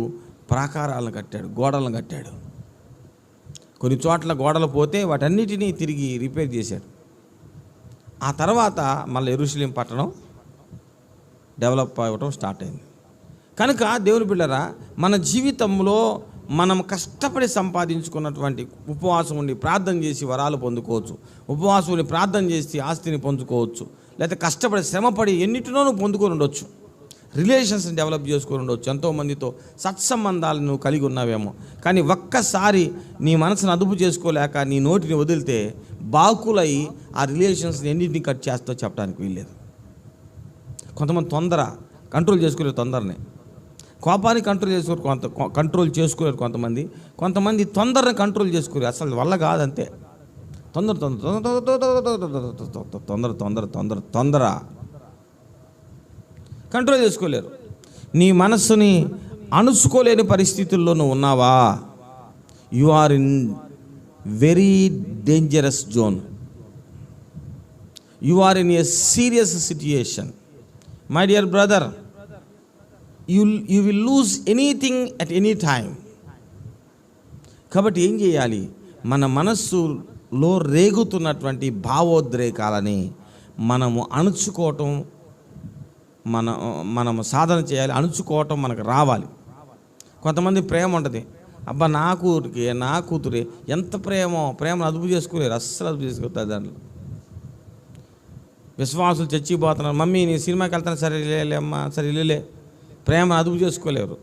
ప్రాకారాలను కట్టాడు, గోడలను కట్టాడు. కొన్ని చోట్ల గోడలు పోతే వాటన్నిటినీ తిరిగి రిపేర్ చేశాడు. ఆ తర్వాత మళ్ళీ యెరూషలేము పట్టణం డెవలప్ అవ్వటం స్టార్ట్ అయింది. కనుక దేవుని బిడ్డరా, మన జీవితంలో మనం కష్టపడి సంపాదించుకున్నటువంటి ఉపవాసం ఉండి ప్రార్థన చేసి వరాలు పొందుకోవచ్చు, ఉపవాసం ఉండి ప్రార్థన చేసి ఆస్తిని పొందుకోవచ్చు, లేకపోతే కష్టపడి శ్రమపడి ఎన్నిటినో పొందుకొని ఉండొచ్చు, రిలేషన్స్ని డెవలప్ చేసుకొని ఉండొచ్చు, ఎంతోమందితో సత్సంబంధాలు నువ్వు కలిగి ఉన్నావేమో. కానీ ఒక్కసారి నీ మనసును అదుపు చేసుకోలేక నీ నోటిని వదిలితే బాకులై ఆ రిలేషన్స్ని ఎన్నింటిని కట్ చేస్తావు చెప్పడానికి వీల్లేదు. కొంతమంది తొందర కంట్రోల్ చేసుకోలేరు, తొందరనే కోపాన్ని కంట్రోల్ చేసుకోలేరు కొంతమంది తొందరని కంట్రోల్ చేసుకోలేరు, అసలు వల్ల కాదంతే. తొందర కంట్రోల్ చేసుకోలేరు. నీ మనస్సుని అణుచుకోలేని పరిస్థితుల్లో నువ్వు ఉన్నావా? You are in very dangerous zone. You are in a serious situation. My dear brother, you will lose anything at any time. కాబట్టి ఏం చేయాలి? మన మనస్సులో రేగుతున్నటువంటి భావోద్రేకాలని మనము అణుచుకోవటం, మనము సాధన చేయాలి. అణుచుకోవటం మనకు రావాలి. కొంతమంది ప్రేమ ఉంటుంది, అబ్బా నా కూతురే ఎంత ప్రేమను అదుపు చేసుకోలేరు, అస్సలు అదుపు చేసుకోతారు. దాంట్లో విశ్వాసులు చచ్చిపోతున్నారు, మమ్మీ నీ సినిమాకి వెళ్తాను, సరే లేమ్మా, సరే లేలే, ప్రేమ అదుపు చేసుకోలేరు.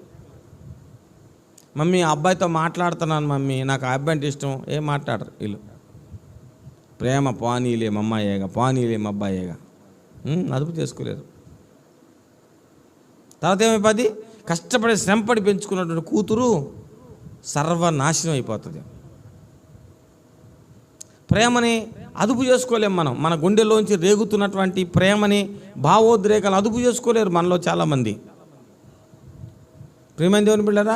మమ్మీ అబ్బాయితో మాట్లాడుతున్నాను మమ్మీ, నాకు ఆ అబ్బాయి అంటే ఇష్టం, ఏం మాట్లాడరు వీళ్ళు. ప్రేమ పానీలేం అమ్మాయేగా, పానీలేం అబ్బాయేగా, అదుపు చేసుకోలేరు. తర్వాత ఏమైపోద్ది? కష్టపడి శ్రమపడి పెంచుకున్నటువంటి కూతురు సర్వనాశనం అయిపోతుంది. ప్రేమని అదుపు చేసుకోలేం మనం. మన గుండెల్లోంచి రేగుతున్నటువంటి ప్రేమని, భావోద్రేకాలు అదుపు చేసుకోలేరు మనలో చాలామంది. ప్రేమైన దేవుని బిడ్డరా,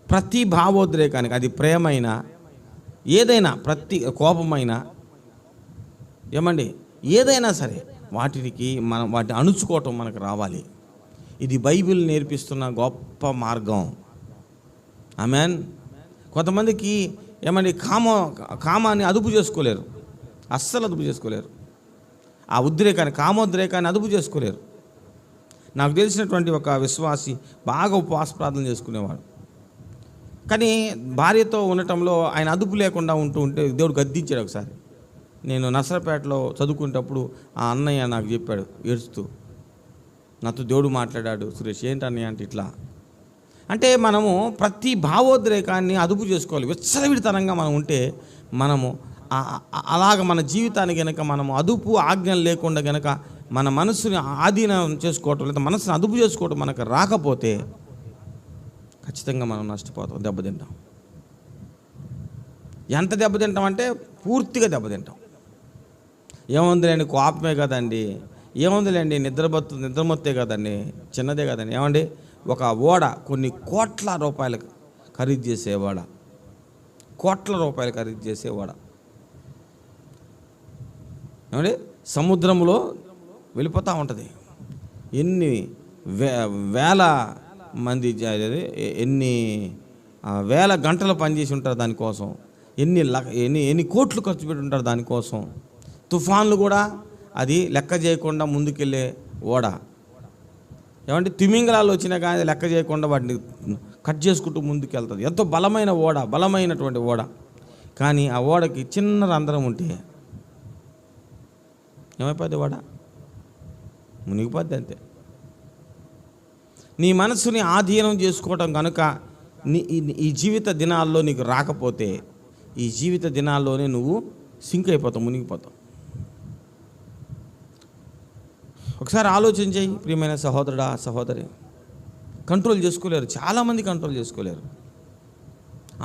ప్రతి భావోద్రేకానికి, అది ప్రేమైనా ఏదైనా, ప్రతి కోపమైనా ఏమండి ఏదైనా సరే వాటికి వాటిని అణుచుకోవటం మనకు రావాలి. ఇది బైబిల్ నేర్పిస్తున్న గొప్ప మార్గం. ఆమేన్. కొంతమందికి ఏమండి కామాన్ని అదుపు చేసుకోలేరు, అస్సలు అదుపు చేసుకోలేరు. ఆ ఉద్రేకాన్ని, కామోద్రేకాన్ని అదుపు చేసుకోలేరు. నాకు తెలిసినటువంటి ఒక విశ్వాసి బాగా ఉపవాస ప్రార్థన చేసుకునేవాడు. కానీ భార్యతో ఉండటంలో ఆయన అదుపు లేకుండా ఉంటే దేవుడు గద్దించాడు. ఒకసారి నేను నసరపేటలో చదువుకునేటప్పుడు ఆ అన్నయ్య నాకు చెప్పాడు ఏడుస్తూ, నాతో దేవుడు మాట్లాడాడు, సురేష్ ఏంటి అన్నయ్య అంటే ఇట్లా. అంటే మనము ప్రతి భావోద్రేకాన్ని అదుపు చేసుకోవాలి. విచ్చలవిడితనంగా మనం ఉంటే మనము అలాగ మన జీవితాన్ని కనుక మనము అదుపు ఆజ్ఞలు లేకుండా కనుక మన మనసుని ఆధీనం చేసుకోవటం, లేదా మనసుని అదుపు చేసుకోవటం మనకు రాకపోతే ఖచ్చితంగా మనం నష్టపోతాం, దెబ్బతింటాం. ఎంత దెబ్బతింటాం అంటే పూర్తిగా దెబ్బతింటాం. ఏముందిలేండి, కోపమే కదండి, ఏముందిలేండి, నిద్రమొత్తే కదండి, చిన్నదే కదండి. ఏమండి, ఒక ఓడ కొన్ని కోట్ల రూపాయలకు ఖరీదు చేసే ఓడ, కోట్ల రూపాయలు ఖరీదు చేసే ఓడ ఏమండి సముద్రంలో వెళ్ళిపోతూ ఉంటుంది. ఎన్ని వేల మంది, ఎన్ని వేల గంటలు పనిచేసి ఉంటారు దానికోసం, ఎన్ని కోట్లు ఖర్చు పెట్టి ఉంటారు దానికోసం. తుఫాన్లు కూడా అది లెక్క చేయకుండా ముందుకెళ్ళే ఓడ. ఏమంటే తిమింగలాలు వచ్చినా కానీ లెక్క చేయకుండా వాటిని కట్ చేసుకుంటూ ముందుకు వెళ్తుంది. ఎంతో బలమైన ఓడ, బలమైనటువంటి ఓడ. కానీ ఆ ఓడకి చిన్న రంధ్రం ఉంటే ఏమైపోద్ది? ఓడ మునిగిపోద్ది అంతే. నీ మనసుని ఆధీనం చేసుకోవటం కనుక ఈ జీవిత దినాల్లో నీకు రాకపోతే, ఈ జీవిత దినాల్లోనే నువ్వు సింక్ అయిపోతావు, మునిగిపోతావు. ఒకసారి ఆలోచన చేయి ప్రియమైన సహోదరుడా, సహోదరి. కంట్రోల్ చేసుకోలేరు, చాలామంది కంట్రోల్ చేసుకోలేరు,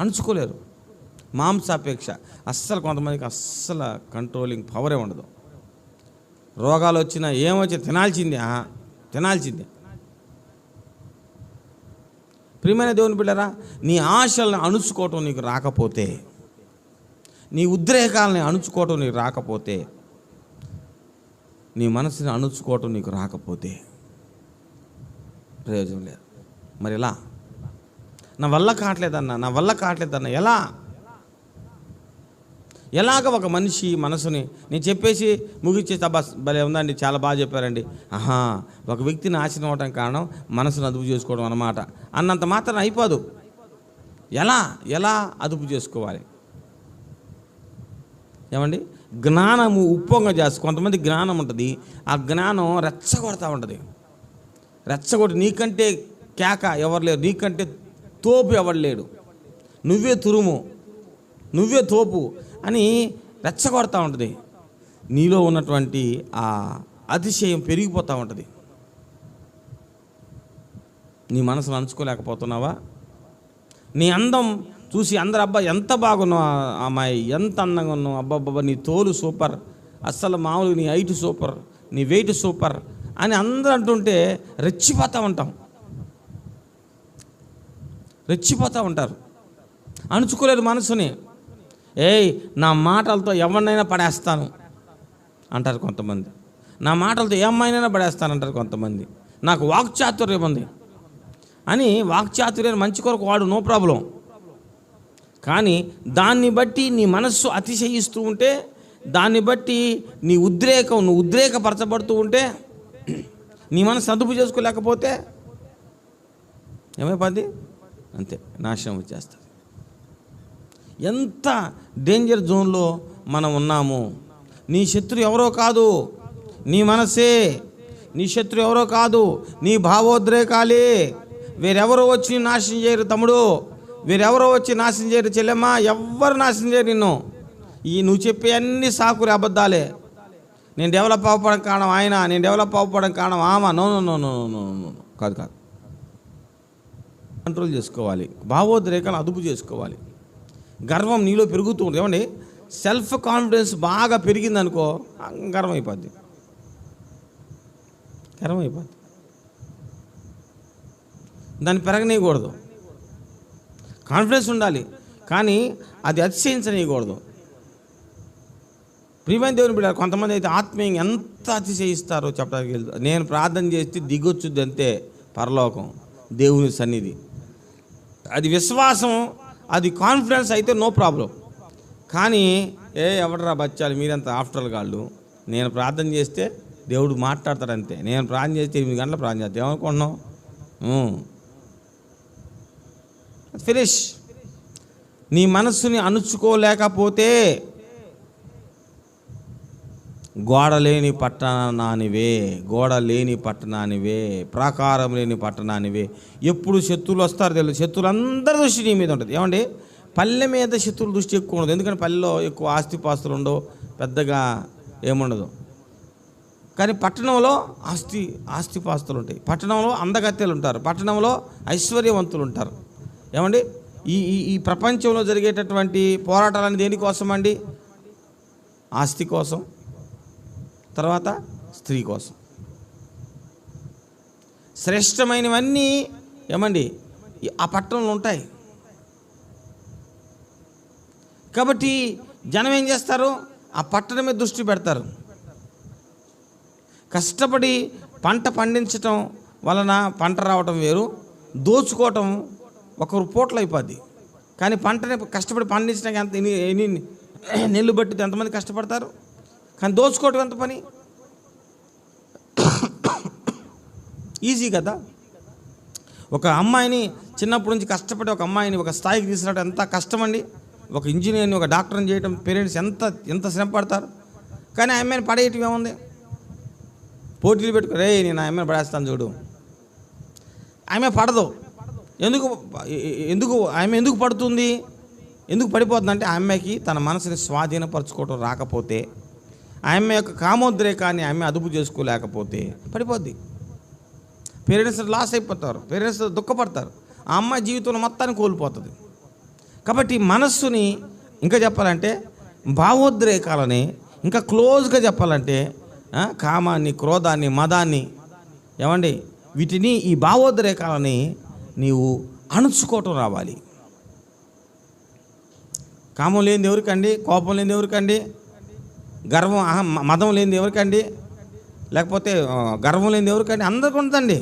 అణుచుకోలేరు. మాంసాపేక్ష అస్సలు, కొంతమందికి అస్సలు కంట్రోలింగ్ పవరే ఉండదు. రోగాలు వచ్చినా ఏమొచ్చినా తినాల్సిందే. ప్రియమైన దేవుని బిడ్డరా, నీ ఆశలను అణుచుకోవటం నీకు రాకపోతే, నీ ఉద్రేకాలని అణుచుకోవటం నీకు రాకపోతే, నీ మనసుని అణుచుకోవటం నీకు రాకపోతే ప్రయోజనం లేదు. మరి ఎలా? నా వల్ల కావట్లేదన్నా ఎలాగ ఒక మనిషి మనసుని, నేను చెప్పేసి ముగిచ్చే భలే ఉందండి, చాలా బాగా చెప్పారండి, ఒక వ్యక్తి నాశనం అవటం కారణం మనసును అదుపు చేసుకోవడం అన్నమాట అన్నంత మాత్రం అయిపోదు. ఎలా అదుపు చేసుకోవాలి? ఏమండి, జ్ఞానము ఉప్పొంగ చేస్తుంది. కొంతమంది జ్ఞానం ఉంటుంది, ఆ జ్ఞానం రెచ్చగొడతా ఉంటుంది. రెచ్చగొట్టి నీకంటే కేక ఎవరు లేరు, నీకంటే తోపు ఎవరు లేడు, నువ్వే తురుము, నువ్వే తోపు అని రెచ్చగొడతా ఉంటుంది. నీలో ఉన్నటువంటి ఆ అతిశయం పెరిగిపోతూ ఉంటుంది. నీ మనసును అంచుకోలేకపోతున్నావా? నీ అందం చూసి అందరు అబ్బా ఎంత బాగున్నావు అమ్మాయి, ఎంత అందంగా ఉన్నావు, అబ్బాబ్బా నీ తోలు సూపర్, అస్సలు మామూలుగా నీ హైట్ సూపర్, నీ వెయిట్ సూపర్ అని అందరూ అంటుంటే రెచ్చిపోతూ ఉంటారు. అణుచుకోలేరు మనసుని. నా మాటలతో ఎవరినైనా పడేస్తాను అంటారు కొంతమంది, నా మాటలతో ఏ అమ్మాయినైనా పడేస్తానంటారు కొంతమంది, నాకు వాక్చాతుర్యం ఉంది అని వాక్చాతుర్యాన్ని మంచి కొరకు వాడు, నో ప్రాబ్లం. కానీ దాన్ని బట్టి నీ మనస్సు అతిశయిస్తూ ఉంటే, దాన్ని బట్టి నువ్వు ఉద్రేకపరచబడుతూ ఉంటే, నీ మనసు అదుపు చేసుకోలేకపోతే ఏమైపోద్ది? అంతే, నాశనం వచ్చేస్తుంది. ఎంత డేంజర్ జోన్లో మనం ఉన్నాము. నీ శత్రు ఎవరో కాదు, నీ మనసే. నీ శత్రు ఎవరో కాదు, నీ భావోద్రేకాలే. వేరెవరో వచ్చి నాశనం చేయరు తమ్ముడు, వేరెవరో వచ్చి నాశనం చేయరు చెల్లెమ్మ, ఎవ్వరు నాశనం చేయరు నిన్ను. నువ్వు చెప్పే అన్ని సాకులు అబద్ధాలే. నేను డెవలప్ అవ్వడం కారణం ఆయన, నేను డెవలప్ అవ్వడం కారణం ఆమా. నో, కాదు. కంట్రోల్ చేసుకోవాలి, భావోద్రేకాలు అదుపు చేసుకోవాలి. గర్వం నీలో పెరుగుతూ ఉంటుంది. ఏమండి, సెల్ఫ్ కాన్ఫిడెన్స్ బాగా పెరిగిందనుకో, గర్వం అయిపోద్ది. దాన్ని పెరగనీయకూడదు. కాన్ఫిడెన్స్ ఉండాలి, కానీ అది అతిశయించనీయకూడదు. ప్రియమైన దేవుని బిడ్డ, కొంతమంది అయితే ఆత్మీయంగా ఎంత అతిశయిస్తారో చెప్పడానికి వెళ్తారు. నేను ప్రార్థన చేస్తే దిగొచ్చుద్ది అంతే పరలోకం, దేవుని సన్నిధి. అది విశ్వాసం, అది కాన్ఫిడెన్స్ అయితే నో ప్రాబ్లం. కానీ ఎవడరా బచ్చాలి మీరంతా ఆఫ్టర్ గాళ్ళు, నేను ప్రార్థన చేస్తే దేవుడు మాట్లాడతాడంతే. నేను ప్రార్థన చేస్తే 8 గంటల ప్రార్థన చేస్తే ఏమనుకుంటున్నావు? ఫినిష్. నీ మనస్సుని అణుచుకోలేకపోతే గోడ లేని పట్టణానివే, ప్రాకారం లేని పట్టణానివే. ఎప్పుడు శత్రువులు వస్తారో తెలియదు, శత్రువులందరి దృష్టి నీ మీద ఉంటుంది. ఏమండి, పల్లె మీద శత్రువుల దృష్టి ఎక్కువ ఉండదు, ఎందుకంటే పల్లెలో ఎక్కువ ఆస్తిపాస్తులు ఉండవు, పెద్దగా ఏముండదు. కానీ పట్టణంలో ఆస్తిపాస్తులు ఉంటాయి, పట్టణంలో అందగత్తెలు ఉంటారు, పట్టణంలో ఐశ్వర్యవంతులు ఉంటారు. ఏమండి, ఈ ప్రపంచంలో జరిగేటటువంటి పోరాటాలని దేనికోసం అండి? ఆస్తి కోసం, తర్వాత స్త్రీ కోసం. శ్రేష్టమైనవన్నీ ఏమండి ఆ పట్టణంలో ఉంటాయి. కాబట్టి జనం ఏం చేస్తారు? ఆ పట్టణం మీద దృష్టి పెడతారు. కష్టపడి పంట పండించటం వలన పంట రావటం వేరు, దోచుకోవటం ఒకరు పూటలు అయిపోద్ది. కానీ పంటని కష్టపడి పండించడానికి ఎంత ఎన్ని నెల్లు బట్టి ఎంతమంది కష్టపడతారు, కానీ దోచుకోవటం ఎంత పని. ఈజీ కదా. ఒక అమ్మాయిని చిన్నప్పటి నుంచి కష్టపడి ఒక అమ్మాయిని ఒక స్థాయికి తీసుకురావడం ఎంత కష్టమండి. ఒక ఇంజనీర్ని ఒక డాక్టర్ని చేయడం పేరెంట్స్ ఎంత శ్రమ పడతారు. కానీ ఆ అమ్మాయిని పడేయటం ఏముంది, పోటీలు పెట్టుకో, రే నేను ఆ అమ్మాయిని పడేస్తాను చూడు. ఆమె పడదు. ఆమె ఎందుకు పడుతుంది, ఎందుకు పడిపోతుందంటే ఆ అమ్మాయికి తన మనసుని స్వాధీనపరచుకోవడం రాకపోతే, ఆ అమ్మాయి యొక్క కామోద్రేకాన్ని ఆమె అదుపు చేసుకోలేకపోతే పడిపోద్ది. పేరెంట్స్ లాస్ అయిపోతారు, పేరెంట్స్ దుఃఖపడతారు, ఆ అమ్మాయి జీవితంలో మొత్తాన్ని కోల్పోతుంది. కాబట్టి మనస్సుని ఇంకా చెప్పాలంటే భావోద్రేకాలని ఇంకా క్లోజ్గా చెప్పాలంటే కామాన్ని, క్రోధాన్ని, మదాన్ని ఏమండి వీటిని ఈ భావోద్రేకాలని నీవు అణుచుకోవటం రావాలి. కామం లేనిది ఎవరికండి, కోపం లేనిది ఎవరికండి, గర్వం మదం లేనిది ఎవరికండి, లేకపోతే గర్వం లేనిది ఎవరికండి, అందరికీ ఉంటుందండి.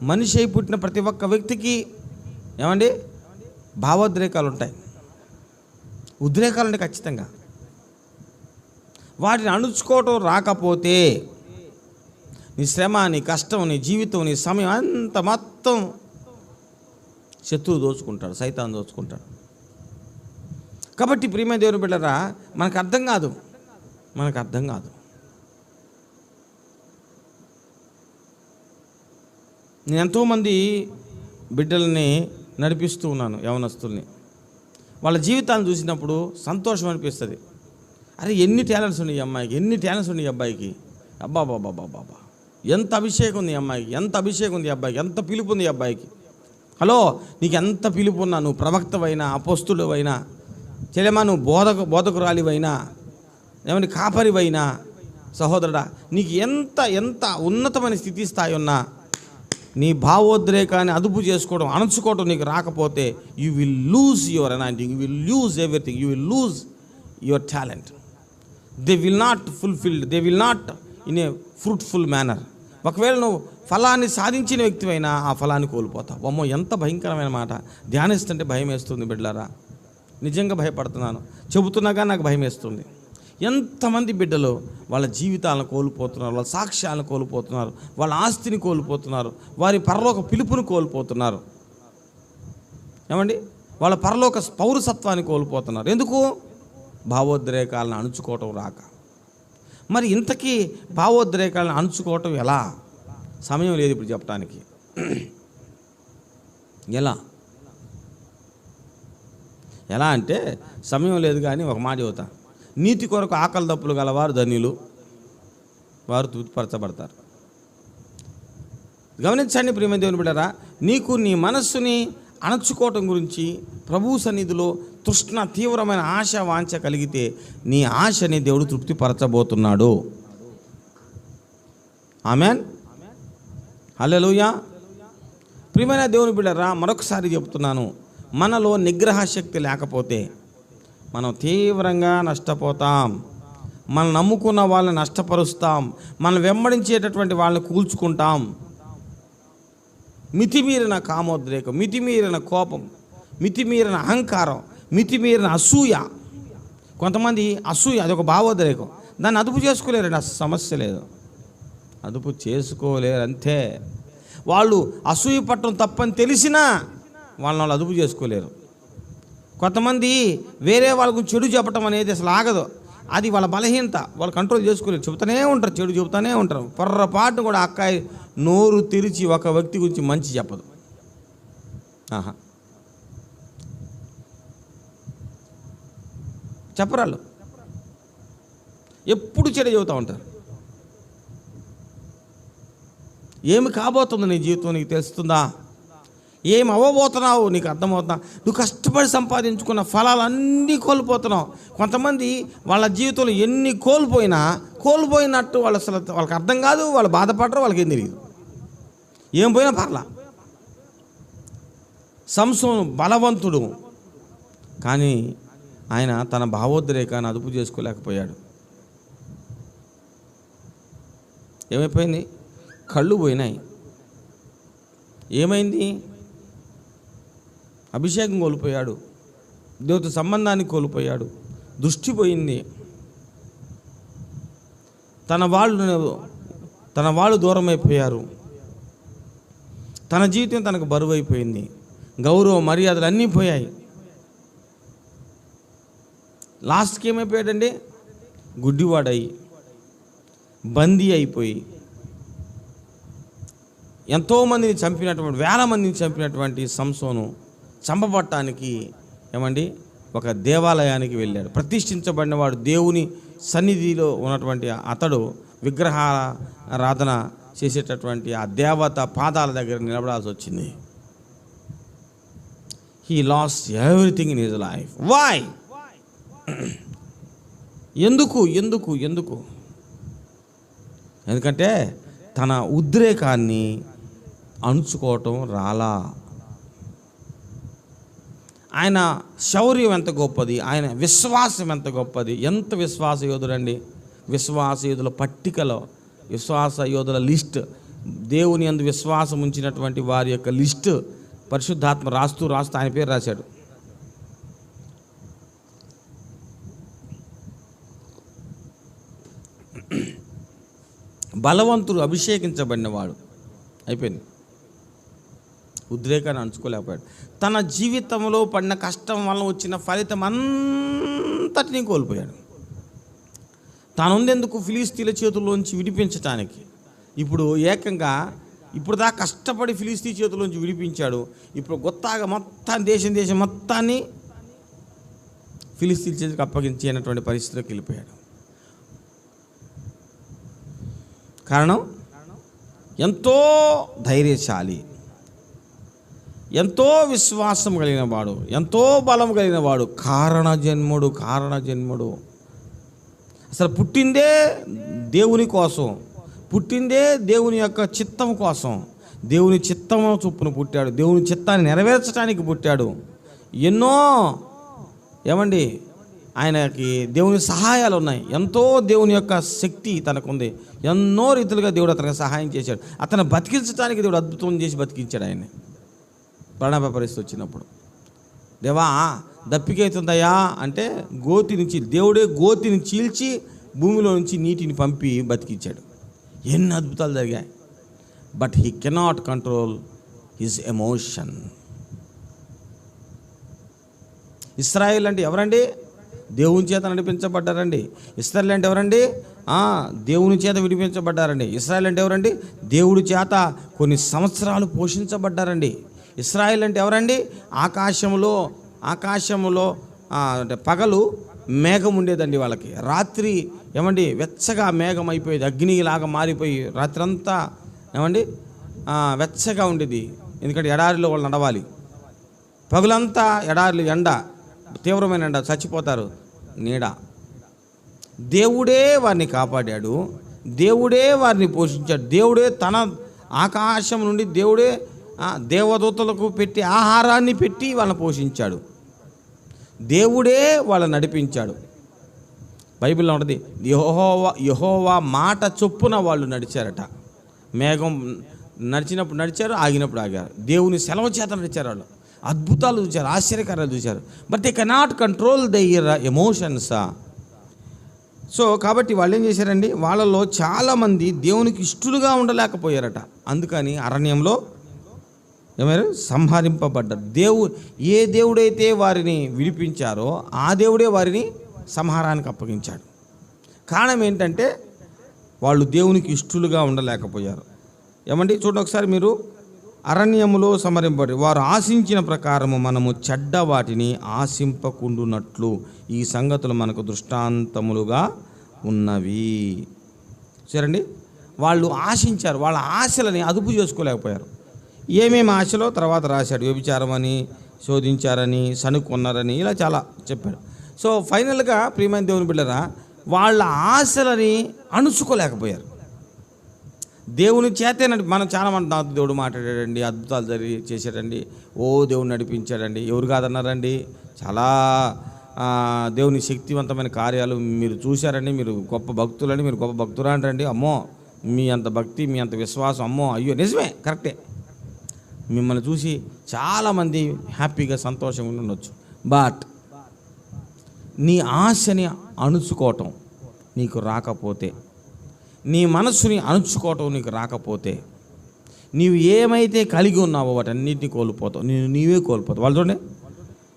మనిషి అయి పుట్టిన ప్రతి ఒక్క వ్యక్తికి ఏమండి భావోద్రేకాలు ఉంటాయి, ఉద్రేకాలు ఉంటాయి ఖచ్చితంగా. వాటిని అణుచుకోవటం రాకపోతే నీ శ్రమ, నీ కష్టం, నీ జీవితం, నీ సమయం అంత మొత్తం శత్రువు దోచుకుంటాడు, సైతాన్ దోచుకుంటాడు. కాబట్టి ప్రియమైన దేవుని బిడ్డలారా, మనకు అర్థం కాదు. నేను ఎంతోమంది బిడ్డల్ని నడిపిస్తూ ఉన్నాను, యవనస్తుల్ని. వాళ్ళ జీవితాన్ని చూసినప్పుడు సంతోషం అనిపిస్తుంది. అరే ఎన్ని టాలెంట్స్ ఉన్నాయి ఈ అమ్మాయికి, ఎన్ని టాలెంట్స్ ఉన్నాయి ఈ అబ్బాయికి, అబ్బా బాబా బాబా ఎంత అభిషేకం ఉంది ఈ అమ్మాయికి, ఎంత అభిషేకం ఉంది ఈ అబ్బాయికి, ఎంత పిలుపు ఉంది ఈ అబ్బాయికి. హలో, నీకు ఎంత పిలుపు ఉన్నా, నువ్వు ప్రవక్తవైనా, అపోస్తులువైనా, చెల్లెమా నువ్వు బోధకురాలివైనా, ఏమని కాపరివైనా, సహోదరుడా, నీకు ఎంత ఉన్నతమైన స్థితి స్థాయి ఉన్నా నీ భావోద్రేకాన్ని అదుపు చేసుకోవడం, అణుచుకోవడం నీకు రాకపోతే you will lose your anointing, you will lose everything, you will lose your talent. They will not fulfilled, they will not in a fruitful manner. ఒకవేళ నువ్వు ఫలాన్ని సాధించిన వ్యక్తివైనా ఆ ఫలాన్ని కోల్పోతావు. అమ్మో, ఎంత భయంకరమైన మాట. ధ్యానిస్తుంటే భయం వేస్తుంది బిడ్డలారా, నిజంగా భయపడుతున్నాను, చెబుతున్నాగా నాకు భయం వేస్తుంది. ఎంతమంది బిడ్డలు వాళ్ళ జీవితాలను కోల్పోతున్నారు, వాళ్ళ సాక్ష్యాలను కోల్పోతున్నారు, వాళ్ళ ఆస్తిని కోల్పోతున్నారు, వారి పరలోక పిలుపుని కోల్పోతున్నారు, ఏమండి వాళ్ళ పరలోక పౌరసత్వాన్ని కోల్పోతున్నారు. ఎందుకు? భావోద్రేకాలను అణుచుకోవటం రాక. మరి ఇంతకీ భావోద్రేకాలను అణుచుకోవటం ఎలా? సమయం లేదు ఇప్పుడు చెప్పడానికి. ఎలా అంటే సమయం లేదు, కానీ ఒక మాట చెబుతా. నీతి కొరకు ఆకలి దప్పులు గలవారు ధన్యులు, వారు తృప్తిపరచబడతారు. గమనించండి ప్రియమైన దేవుని బిడ్డలారా, నీకు నీ మనస్సుని అణచుకోవటం గురించి ప్రభువు సన్నిధిలో తృష్ణ, తీవ్రమైన ఆశ, వాంఛ కలిగితే నీ ఆశని దేవుడు తృప్తిపరచబోతున్నాడు. ఆమెన్, హల్లెలూయా. ప్రియమైన దేవుని బిడ్డలారా, మరొకసారి చెప్తున్నాను, మనలో నిగ్రహ శక్తి లేకపోతే మనం తీవ్రంగా నష్టపోతాం. మనం నమ్ముకున్న వాళ్ళని నష్టపరుస్తాం, మనం వెంబడించేటటువంటి వాళ్ళని కూల్చుకుంటాం. మితిమీరిన కామోద్రేకం, మితిమీరిన కోపం, మితిమీరిన అహంకారం, మితిమీరిన అసూయ. కొంతమంది అసూయ అదొక భావోద్రేకం, దాన్ని అదుపు చేసుకోలేరండి, అసలు సమస్య లేదు, అదుపు చేసుకోలేరు అంతే. వాళ్ళు అసూయ పట్టడం తప్పని తెలిసినా వాళ్ళని అదుపు చేసుకోలేరు. కొంతమంది వేరే వాళ్ళ గురించి చెడు చెప్పడం అనేది అసలు ఆగదు, అది వాళ్ళ బలహీనత, వాళ్ళు కంట్రోల్ చేసుకోలేరు, చెబుతూనే ఉంటారు, చెడు చెబుతూనే ఉంటారు. పొర్రపాటు కూడా అక్కాయి నోరు తెరిచి ఒక వ్యక్తి గురించి మంచి చెప్పదు. చెప్పరాళ్ళు ఎప్పుడు చెడు చెబుతూ ఉంటారు. ఏమి కాబోతుందో నీ జీవితం నీకు తెలుస్తుందా? ఏమి అవ్వబోతున్నావు నీకు అర్థమవుతున్నా? నువ్వు కష్టపడి సంపాదించుకున్న ఫలాలన్నీ కోల్పోతున్నావు. కొంతమంది వాళ్ళ జీవితంలో ఎన్ని కోల్పోయినట్టు వాళ్ళు అసలు వాళ్ళకి అర్థం కాదు, వాళ్ళు బాధపడరు, వాళ్ళకి ఏం తెలియదు, ఏం పోయినా పర్లా. సంసోను బలవంతుడు, కానీ ఆయన తన భావోద్రేకాన్ని అదుపు చేసుకోలేకపోయాడు. ఏమైపోయింది? కళ్ళు పోయినాయి. ఏమైంది? అభిషేకం కోల్పోయాడు, దేవుడితో సంబంధాన్ని కోల్పోయాడు, దృష్టి పోయింది, తన వాళ్ళు దూరం అయిపోయారు. తన జీవితం తనకు బరువు అయిపోయింది. గౌరవ మర్యాదలు అన్నీ పోయాయి. లాస్ట్కి ఏమైపోయాడండి? గుడ్డివాడయి, బందీ అయిపోయి, ఎంతోమందిని చంపినటువంటి, వేల మందిని చంపినటువంటి సంసోను చంపబట్టడానికి ఏమండి ఒక దేవాలయానికి వెళ్ళాడు. ప్రతిష్ఠించబడినవాడు, దేవుని సన్నిధిలో ఉన్నటువంటి అతడు విగ్రహారాధన చేసేటటువంటి ఆ దేవత పాదాల దగ్గర నిలబడాల్సి వచ్చింది. He lost everything in his life. Why? ఎందుకు? ఎందుకంటే తన ఉద్రేకాన్ని అణుచుకోవటం రాలా. ఆయన శౌర్యం ఎంత గొప్పది, ఆయన విశ్వాసం ఎంత గొప్పది. ఎంత విశ్వాస యోధుడండి! విశ్వాస యోధుల పట్టికలో, విశ్వాస యోధుల లిస్ట్, దేవుని యందు విశ్వాసం ఉంచినటువంటి వారి యొక్క లిస్ట్ పరిశుద్ధాత్మ రాస్తూ ఆయన పేరు రాశాడు. బలవంతుడు, అభిషేకించబడినవాడు. అయిపోయింది. ఉద్రేకాన్ని అంచుకోలేకపోయాడు. తన జీవితంలో పడిన కష్టం వల్ల వచ్చిన ఫలితం అంతటినీ కోల్పోయాడు. తానుందెందుకు? ఫిలిస్తీన్ల చేతుల్లోంచి విడిపించటానికి. ఇప్పుడు ఏకంగా ఇప్పుడు దాకా కష్టపడి ఫిలిస్తీ చేతుల్లోంచి విడిపించాడు. ఇప్పుడు గొత్తగా మొత్తం దేశం మొత్తాన్ని ఫిలిస్తీన్ చేతికి అప్పగించేటువంటి పరిస్థితిలోకి వెళ్ళిపోయాడు. కారణం ఎంతో ధైర్యశాలి, ఎంతో విశ్వాసం కలిగిన వాడు, ఎంతో బలం కలిగిన వాడు, కారణ జన్ముడు. అసలు పుట్టిందే దేవుని కోసం, పుట్టిందే దేవుని యొక్క చిత్తం కోసం, దేవుని చిత్తము చొప్పున పుట్టాడు, దేవుని చిత్తాన్ని నెరవేర్చడానికి పుట్టాడు. ఎన్నో ఏమండి ఆయనకి దేవుని సహాయాలు ఉన్నాయి. ఎంతో దేవుని యొక్క శక్తి తనకుంది. ఎన్నో రీతిలుగా దేవుడు అతనికి సహాయం చేశాడు. అతను బతికించడానికి దేవుడు అద్భుతం చేసి బతికించాడు ఆయన్ని. ప్రాణాప పరిస్థితి వచ్చినప్పుడు, దేవా దప్పికైతుందయ్యా అంటే దేవుడే గోతిని చీల్చి భూమిలో నుంచి నీటిని పంపి బతికించాడు. ఎన్ని అద్భుతాలు జరిగాయి. But he cannot control his emotion. Israel అంటే ఎవరండి? దేవుని చేత నడిపించబడ్డారండి. ఇశ్రాయేల్ అంటే ఎవరండి? దేవుని చేత విడిపించబడ్డారండి. ఇశ్రాయేల్ అంటే ఎవరండి? దేవుడి చేత కొన్ని సంవత్సరాలు పోషించబడ్డారండి. ఇశ్రాయేల్ అంటే ఎవరండి? ఆకాశంలో అంటే పగలు మేఘం ఉండేదండి వాళ్ళకి, రాత్రి ఏమండి వెచ్చగా మేఘం అయిపోయేది, అగ్నిలాగా మారిపోయి రాత్రి అంతా ఏమండి వెచ్చగా ఉండేది. ఎందుకంటే ఎడారిలో వాళ్ళు నడవాలి. పగులంతా ఎడారిలో ఎండ, తీవ్రమైన ఎండ, చచ్చిపోతారు. నీడ. దేవుడే వారిని కాపాడాడు, దేవుడే వారిని పోషించాడు. దేవుడే తన ఆకాశం నుండి దేవుడే దేవదూతలకు పెట్టి ఆహారాన్ని పెట్టి వాళ్ళని పోషించాడు. దేవుడే వాళ్ళని నడిపించాడు. బైబిల్లో ఉంటుంది, యెహోవా మాట చొప్పున వాళ్ళు నడిచారట. మేఘం నడిచినప్పుడు నడిచారు, ఆగినప్పుడు ఆగారు. దేవుని సెలవు చేత నడిచారు. వాళ్ళు అద్భుతాలు చూశారు, ఆశ్చర్యకారాలు చూశారు. But they cannot control their emotions. So కాబట్టి వాళ్ళు ఏం చేశారండి? వాళ్ళలో చాలామంది దేవునికి ఇష్టలుగా ఉండలేకపోయారట. అందుకని అరణ్యంలో ఏమైనా సంహరింపబడ్డారు. ఏ దేవుడైతే వారిని విడిపించారో ఆ దేవుడే వారిని సంహారానికి అప్పగించాడు. కారణం ఏంటంటే వాళ్ళు దేవునికి ఇష్టలుగా ఉండలేకపోయారు. ఏమండి చూడండి ఒకసారి మీరు, అరణ్యములో సంహరింపబడి వారు ఆశించిన ప్రకారము మనము చెడ్డ వాటిని ఆశింపకుండునట్లు ఈ సంగతులు మనకు దృష్టాంతములుగా ఉన్నవి. సరేండి, వాళ్ళు ఆశించారు, వాళ్ళ ఆశలని అదుపు చేసుకోలేకపోయారు. ఏమేమి ఆశలో తర్వాత రాశాడు. వ్యభిచారమని, శోధించారని, సనుక్కున్నారని, ఇలా చాలా చెప్పాడు. సో ఫైనల్గా ప్రియమైన దేవుని బిడ్డరా, వాళ్ళ ఆశలని అణుచుకోలేకపోయారు. దేవుని చేతే మనం చాలామంది నాకు దేవుడు మాట్లాడాడండి, అద్భుతాలు చేశాడండి, దేవుడు నడిపించాడండి. ఎవరు కాదన్నారండి? చాలా దేవుని శక్తివంతమైన కార్యాలు మీరు చూశారండి, మీరు గొప్ప భక్తులని, మీరు గొప్ప భక్తురా అంటారండి. అమ్మో మీ అంత భక్తి, మీ అంత విశ్వాసం, అమ్మో అయ్యో నిజమే, కరెక్టే. మిమ్మల్ని చూసి చాలామంది హ్యాపీగా సంతోషంగా ఉండొచ్చు. బట్ నీ ఆశని అణుచుకోవటం నీకు రాకపోతే, నీ మనస్సుని అణుచుకోవటం నీకు రాకపోతే, నీవు ఏమైతే కలిగి ఉన్నావో వాటన్నిటిని కోల్పోతావు, నీవే కోల్పోతావు. వాళ్ళు చూడండి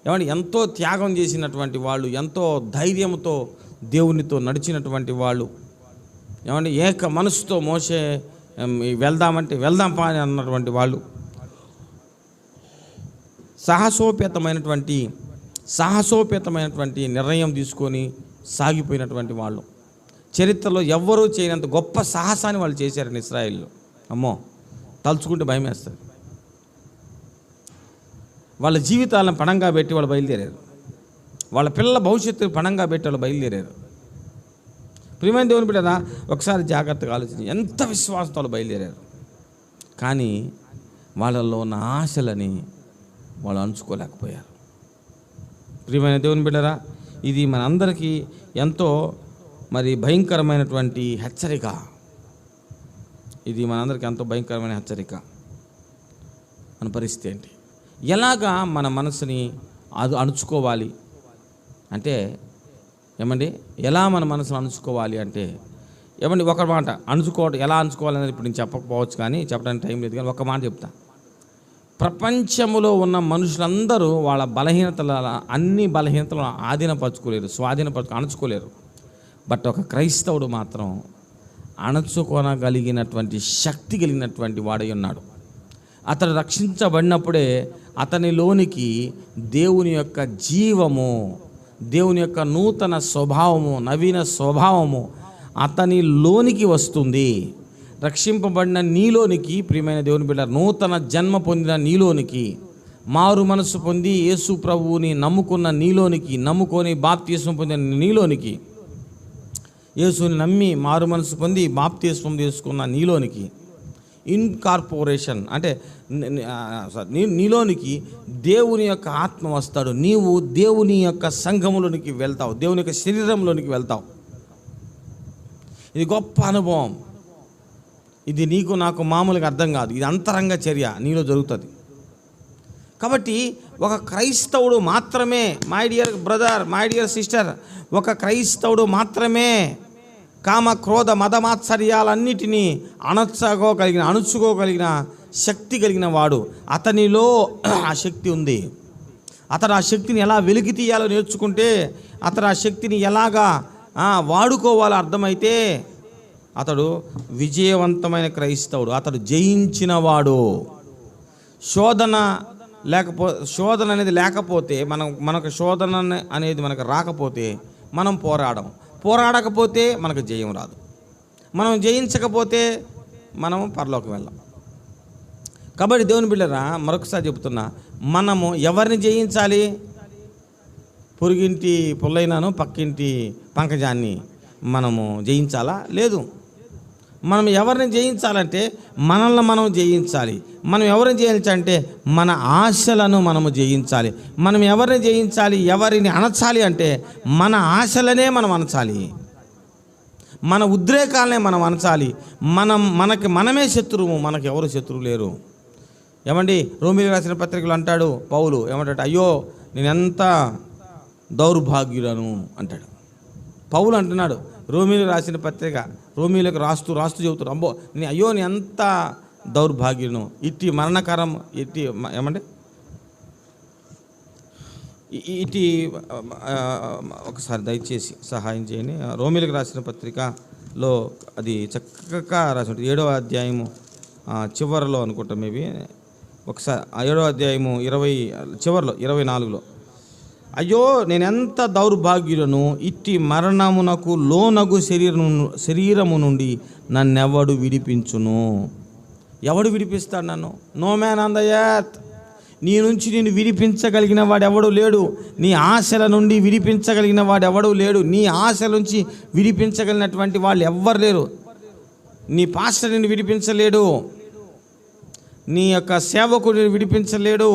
ఏమంటే ఎంతో త్యాగం చేసినటువంటి వాళ్ళు, ఎంతో ధైర్యంతో దేవునితో నడిచినటువంటి వాళ్ళు, ఏమంటే ఏక మనసుతో మోసే వెళ్దామంటే వెళ్దాం పా అని అన్నటువంటి వాళ్ళు, సాహసోపేతమైనటువంటి నిర్ణయం తీసుకొని సాగిపోయినటువంటి వాళ్ళు, చరిత్రలో ఎవ్వరూ చేయనంత గొప్ప సాహసాన్ని వాళ్ళు చేశారని ఇశ్రాయేలు. అమ్మో, తలుచుకుంటే భయం వేస్తుంది. వాళ్ళ జీవితాలను పణంగా పెట్టి వాళ్ళు బయలుదేరారు, వాళ్ళ పిల్లల భవిష్యత్తు పణంగా పెట్టి వాళ్ళు బయలుదేరారు. ప్రియమైన దేవుని బిడ్డరా, ఒకసారి జాగ్రత్తగా ఆలోచించి ఎంత విశ్వాసంతో వాళ్ళు బయలుదేరారు. కానీ వాళ్ళల్లో ఉన్న ఆశలని వాళ్ళు అణుచుకోలేకపోయారు. ప్రియమైన దేవుని బిడ్డరా, ఇది మనందరికీ ఎంతో మరి భయంకరమైనటువంటి హెచ్చరిక. ఇది మనందరికీ ఎంతో భయంకరమైన హెచ్చరిక. మన పరిస్థితి ఏంటి? ఎలాగా మన మనసుని అణుచుకోవాలి అంటే ఏమండి, ఎలా మన మనసును అణుచుకోవాలి అంటే ఏమండి, ఒక మాట ఎలా అణుచుకోవాలనేది ఇప్పుడు నేను చెప్పకపోవచ్చు, కానీ చెప్పడానికి టైం లేదు. కానీ ఒక మాట చెప్తా. ప్రపంచంలో ఉన్న మనుషులందరూ వాళ్ళ అన్ని బలహీనతలు అణుచుకోలేరు. బట్ ఒక క్రైస్తవుడు మాత్రం అణచుకోనగలిగినటువంటి శక్తి కలిగినటువంటి వాడై ఉన్నాడు. అతడు రక్షించబడినప్పుడే అతనిలోనికి దేవుని యొక్క జీవము, దేవుని యొక్క నూతన స్వభావము, నవీన స్వభావము అతనిలోనికి వస్తుంది. రక్షింపబడిన నీలోనికి, ప్రియమైన దేవుని బిడ్డ, నూతన జన్మ పొందిన నీలోనికి, మారు మనసు పొంది యేసు ప్రభువుని నమ్ముకున్న నీలోనికి, నమ్ముకొని బాప్తిస్మం పొందిన నీలోనికి, యేసుని నమ్మి మారు మనసు పొంది బాప్తిస్మం తీసుకున్న నీలోనికి ఇన్కార్పొరేషన్ అంటే నీలోనికి దేవుని యొక్క ఆత్మ వస్తాడు. నీవు దేవుని యొక్క సంఘములోనికి వెళ్తావు, దేవుని యొక్క శరీరంలోనికి వెళ్తావు. ఇది గొప్ప అనుభవం. ఇది నీకు నాకు మామూలుగా అర్థం కాదు. ఇది అంతరంగ చర్య నీలో జరుగుతుంది. కాబట్టి ఒక క్రైస్తవుడు మాత్రమే, my dear brother, my dear sister, ఒక క్రైస్తవుడు మాత్రమే కామ క్రోధ మదమాత్సర్యాలన్నిటినీ అణుచుకోగలిగిన శక్తి కలిగిన వాడు. అతనిలో ఆ శక్తి ఉంది. అతడు ఆ శక్తిని ఎలా వెలికి తీయాలో నేర్చుకుంటే, అతడు ఆ శక్తిని ఎలాగా వాడుకోవాలో అర్థమైతే అతడు విజయవంతమైన క్రైస్తవుడు. అతడు జయించినవాడు. శోధన అనేది లేకపోతే, మనకు శోధన అనేది మనకు రాకపోతే మనం పోరాడకపోతే మనకు జయం రాదు. మనం జయించకపోతే మనము పరలోకి వెళ్ళాం. కాబట్టి దేవుని బిడ్డరా, మరొకసారి చెబుతున్నా, మనము ఎవరిని జయించాలి? పొరుగింటి పుల్లైనాను పక్కింటి పంకజాన్ని మనము జయించాలా? లేదు. మనం ఎవరిని జయించాలంటే మనల్ని మనం జయించాలి. మనం ఎవరిని జయించాలంటే మన ఆశలను మనము జయించాలి. మనం ఎవరిని జయించాలి, ఎవరిని అణచాలి అంటే మన ఆశలనే మనం అణచాలి, మన ఉద్రేకాలనే మనం అణచాలి. మనమే శత్రువు, మనకు ఎవరు శత్రువు లేరు. ఏమండి, రోమీయులకు రాసిన పత్రికలు అంటాడు పౌలు, ఏమంటాడు, అయ్యో నేనెంత దౌర్భాగ్యులను అంటాడు. పౌలు అంటున్నాడు, రోమీయులకు రాసిన పత్రిక, రోమీయులకు రాస్తూ చెబుతాడు, అబ్బో అయ్యో నీ ఎంత దౌర్భాగ్యును, ఇట్టి మరణకరం, ఏమంటే ఒకసారి దయచేసి సహాయం చేయండి. రోమీయులకు రాసిన పత్రికలో అది చక్కగా రాసి 7వ అధ్యాయము చివరిలో అనుకుంటా, మేబీ ఒకసారి 7వ అధ్యాయము చివరిలో 24లో, అయ్యో నేనెంత దౌర్భాగ్యులను, ఇట్టి మరణమునకు లోనగు శరీరము నుండి నన్నెవడు విడిపించును? ఎవడు విడిపిస్తాడు నన్ను? No man on the earth. నీ నుంచి నేను విడిపించగలిగిన వాడు ఎవడు లేడు. నీ ఆశల నుండి విడిపించగలిగిన వాడు ఎవడు లేడు. నీ ఆశల నుంచి విడిపించగలిగినటువంటి వాళ్ళు ఎవ్వరు లేరు. నీ పాస్టర్ నిన్ను విడిపించలేడు, నీ యొక్క సేవకుడిని విడిపించలేడు,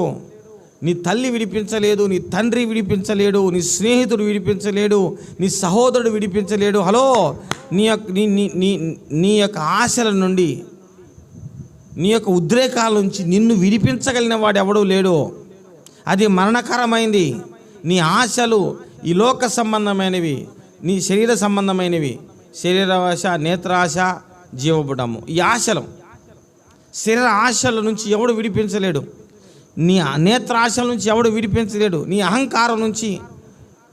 నీ తల్లి విడిపించలేదు, నీ తండ్రి విడిపించలేడు, నీ స్నేహితుడు విడిపించలేడు, నీ సహోదరుడు విడిపించలేడు. హలో, నీ యొక్క ఆశల నుండి, నీ యొక్క ఉద్రేకాల నుంచి నిన్ను విడిపించగలిగిన వాడు ఎవడూ లేడు. అది మరణకరమైంది. నీ ఆశలు ఈ లోక సంబంధమైనవి, నీ శరీర సంబంధమైనవి, శరీరాశ, నేత్రాశ, జీవబుడము, ఈ ఆశలు శరీర ఆశల నుంచి ఎవడు విడిపించలేడు. నీ నేత్ర ఆశల నుంచి ఎవడు విడిపించలేడు. నీ అహంకారం నుంచి,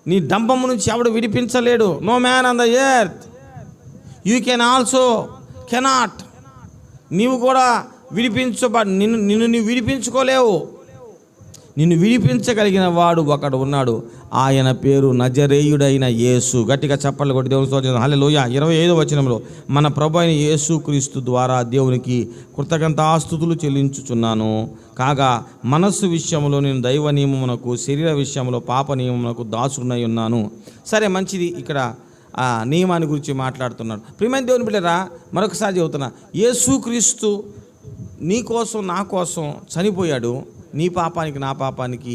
నీ డంబము నుంచి ఎవడు విడిపించలేడు. No man on the earth you can also cannot. నీవు కూడా నిన్ను నీవు విడిపించుకోలేవు. నిన్ను విడిపించగలిగిన వాడు ఒకడు ఉన్నాడు. ఆయన పేరు నజరేయుడైన యేసు. గట్టిగా చప్పట్లు కొట్టి దేవుని స్తోత్రం. హల్లెలూయా. 25వ వచనంలో, మన ప్రభు అయిన యేసు క్రీస్తు ద్వారా దేవునికి కృతజ్ఞతాస్తుతులు చెల్లించుచున్నాను. కాగా మనస్సు విషయంలో నేను దైవ నియమమునకు, శరీర విషయంలో పాప నియమమునకు దాసునై ఉన్నాను. సరే, మంచిది. ఇక్కడ ఆ నియమాన్ని గురించి మాట్లాడుతున్నాడు. ప్రియమైన దేవుని బిడ్డలారా, మరొకసారి చెబుతున్నా, యేసు క్రీస్తు నీ కోసం నా కోసం చనిపోయాడు. నీ పాపానికి నా పాపానికి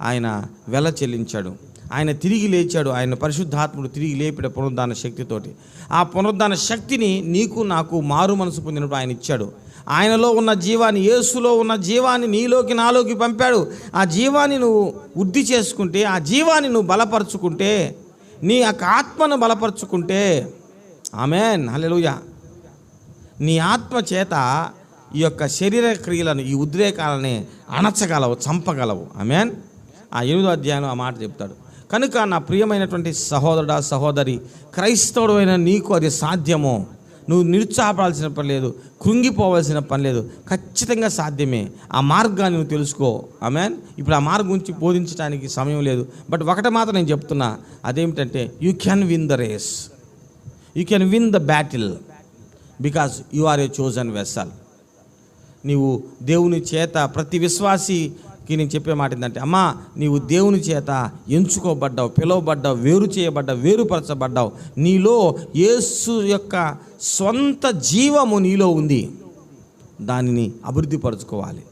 ఆయన వెల చెల్లించాడు. ఆయన తిరిగి లేచాడు. ఆయన పరిశుద్ధాత్ముడు తిరిగి లేపిన పునరుద్ధాన శక్తితోటి. ఆ పునరుద్ధాన శక్తిని నీకు నాకు మారు మనసు పొందినప్పుడు ఆయన ఇచ్చాడు. ఆయనలో ఉన్న జీవాన్ని, యేసులో ఉన్న జీవాన్ని నీలోకి నాలోకి పంపాడు. ఆ జీవాన్ని నువ్వు వృద్ధి చేసుకుంటే, ఆ జీవాన్ని నువ్వు బలపరుచుకుంటే, నీ యొక్క ఆత్మను బలపరుచుకుంటే, ఆమేన్, హల్లెలూయా, నీ ఆత్మ చేత ఈ యొక్క శరీర క్రియలను, ఈ ఉద్రేకాలని అణచగలవు, చంపగలవు. ఆమేన్. ఆ 8వ అధ్యాయంలో ఆ మాట చెప్తాడు. కనుక నా ప్రియమైనటువంటి సహోదరుడా, సహోదరి, క్రైస్తవుడు అయిన నీకు అది సాధ్యమో. నువ్వు నిరుత్సాహపడాల్సిన పని లేదు, కృంగిపోవాల్సిన పని లేదు. ఖచ్చితంగా సాధ్యమే. ఆ మార్గాన్ని నువ్వు తెలుసుకో. ఆమేన్. ఇప్పుడు ఆ మార్గం గురించి బోధించడానికి సమయం లేదు. బట్ ఒకటి మాత్రం నేను చెప్తున్నా, అదేమిటంటే you can win the race, you can win the battle because you are a chosen vessel. నీవు దేవుని చేత, ప్రతి విశ్వాసికి నేను చెప్పే మాట ఏంటంటే, అమ్మా, నీవు దేవుని చేత ఎంచుకోబడ్డావు, పిలువబడ్డావు, వేరు చేయబడ్డావు, వేరుపరచబడ్డావు. నీలో యేసు యొక్క స్వంత జీవము నీలో ఉంది. దానిని అభివృద్ధి పరచుకోవాలి.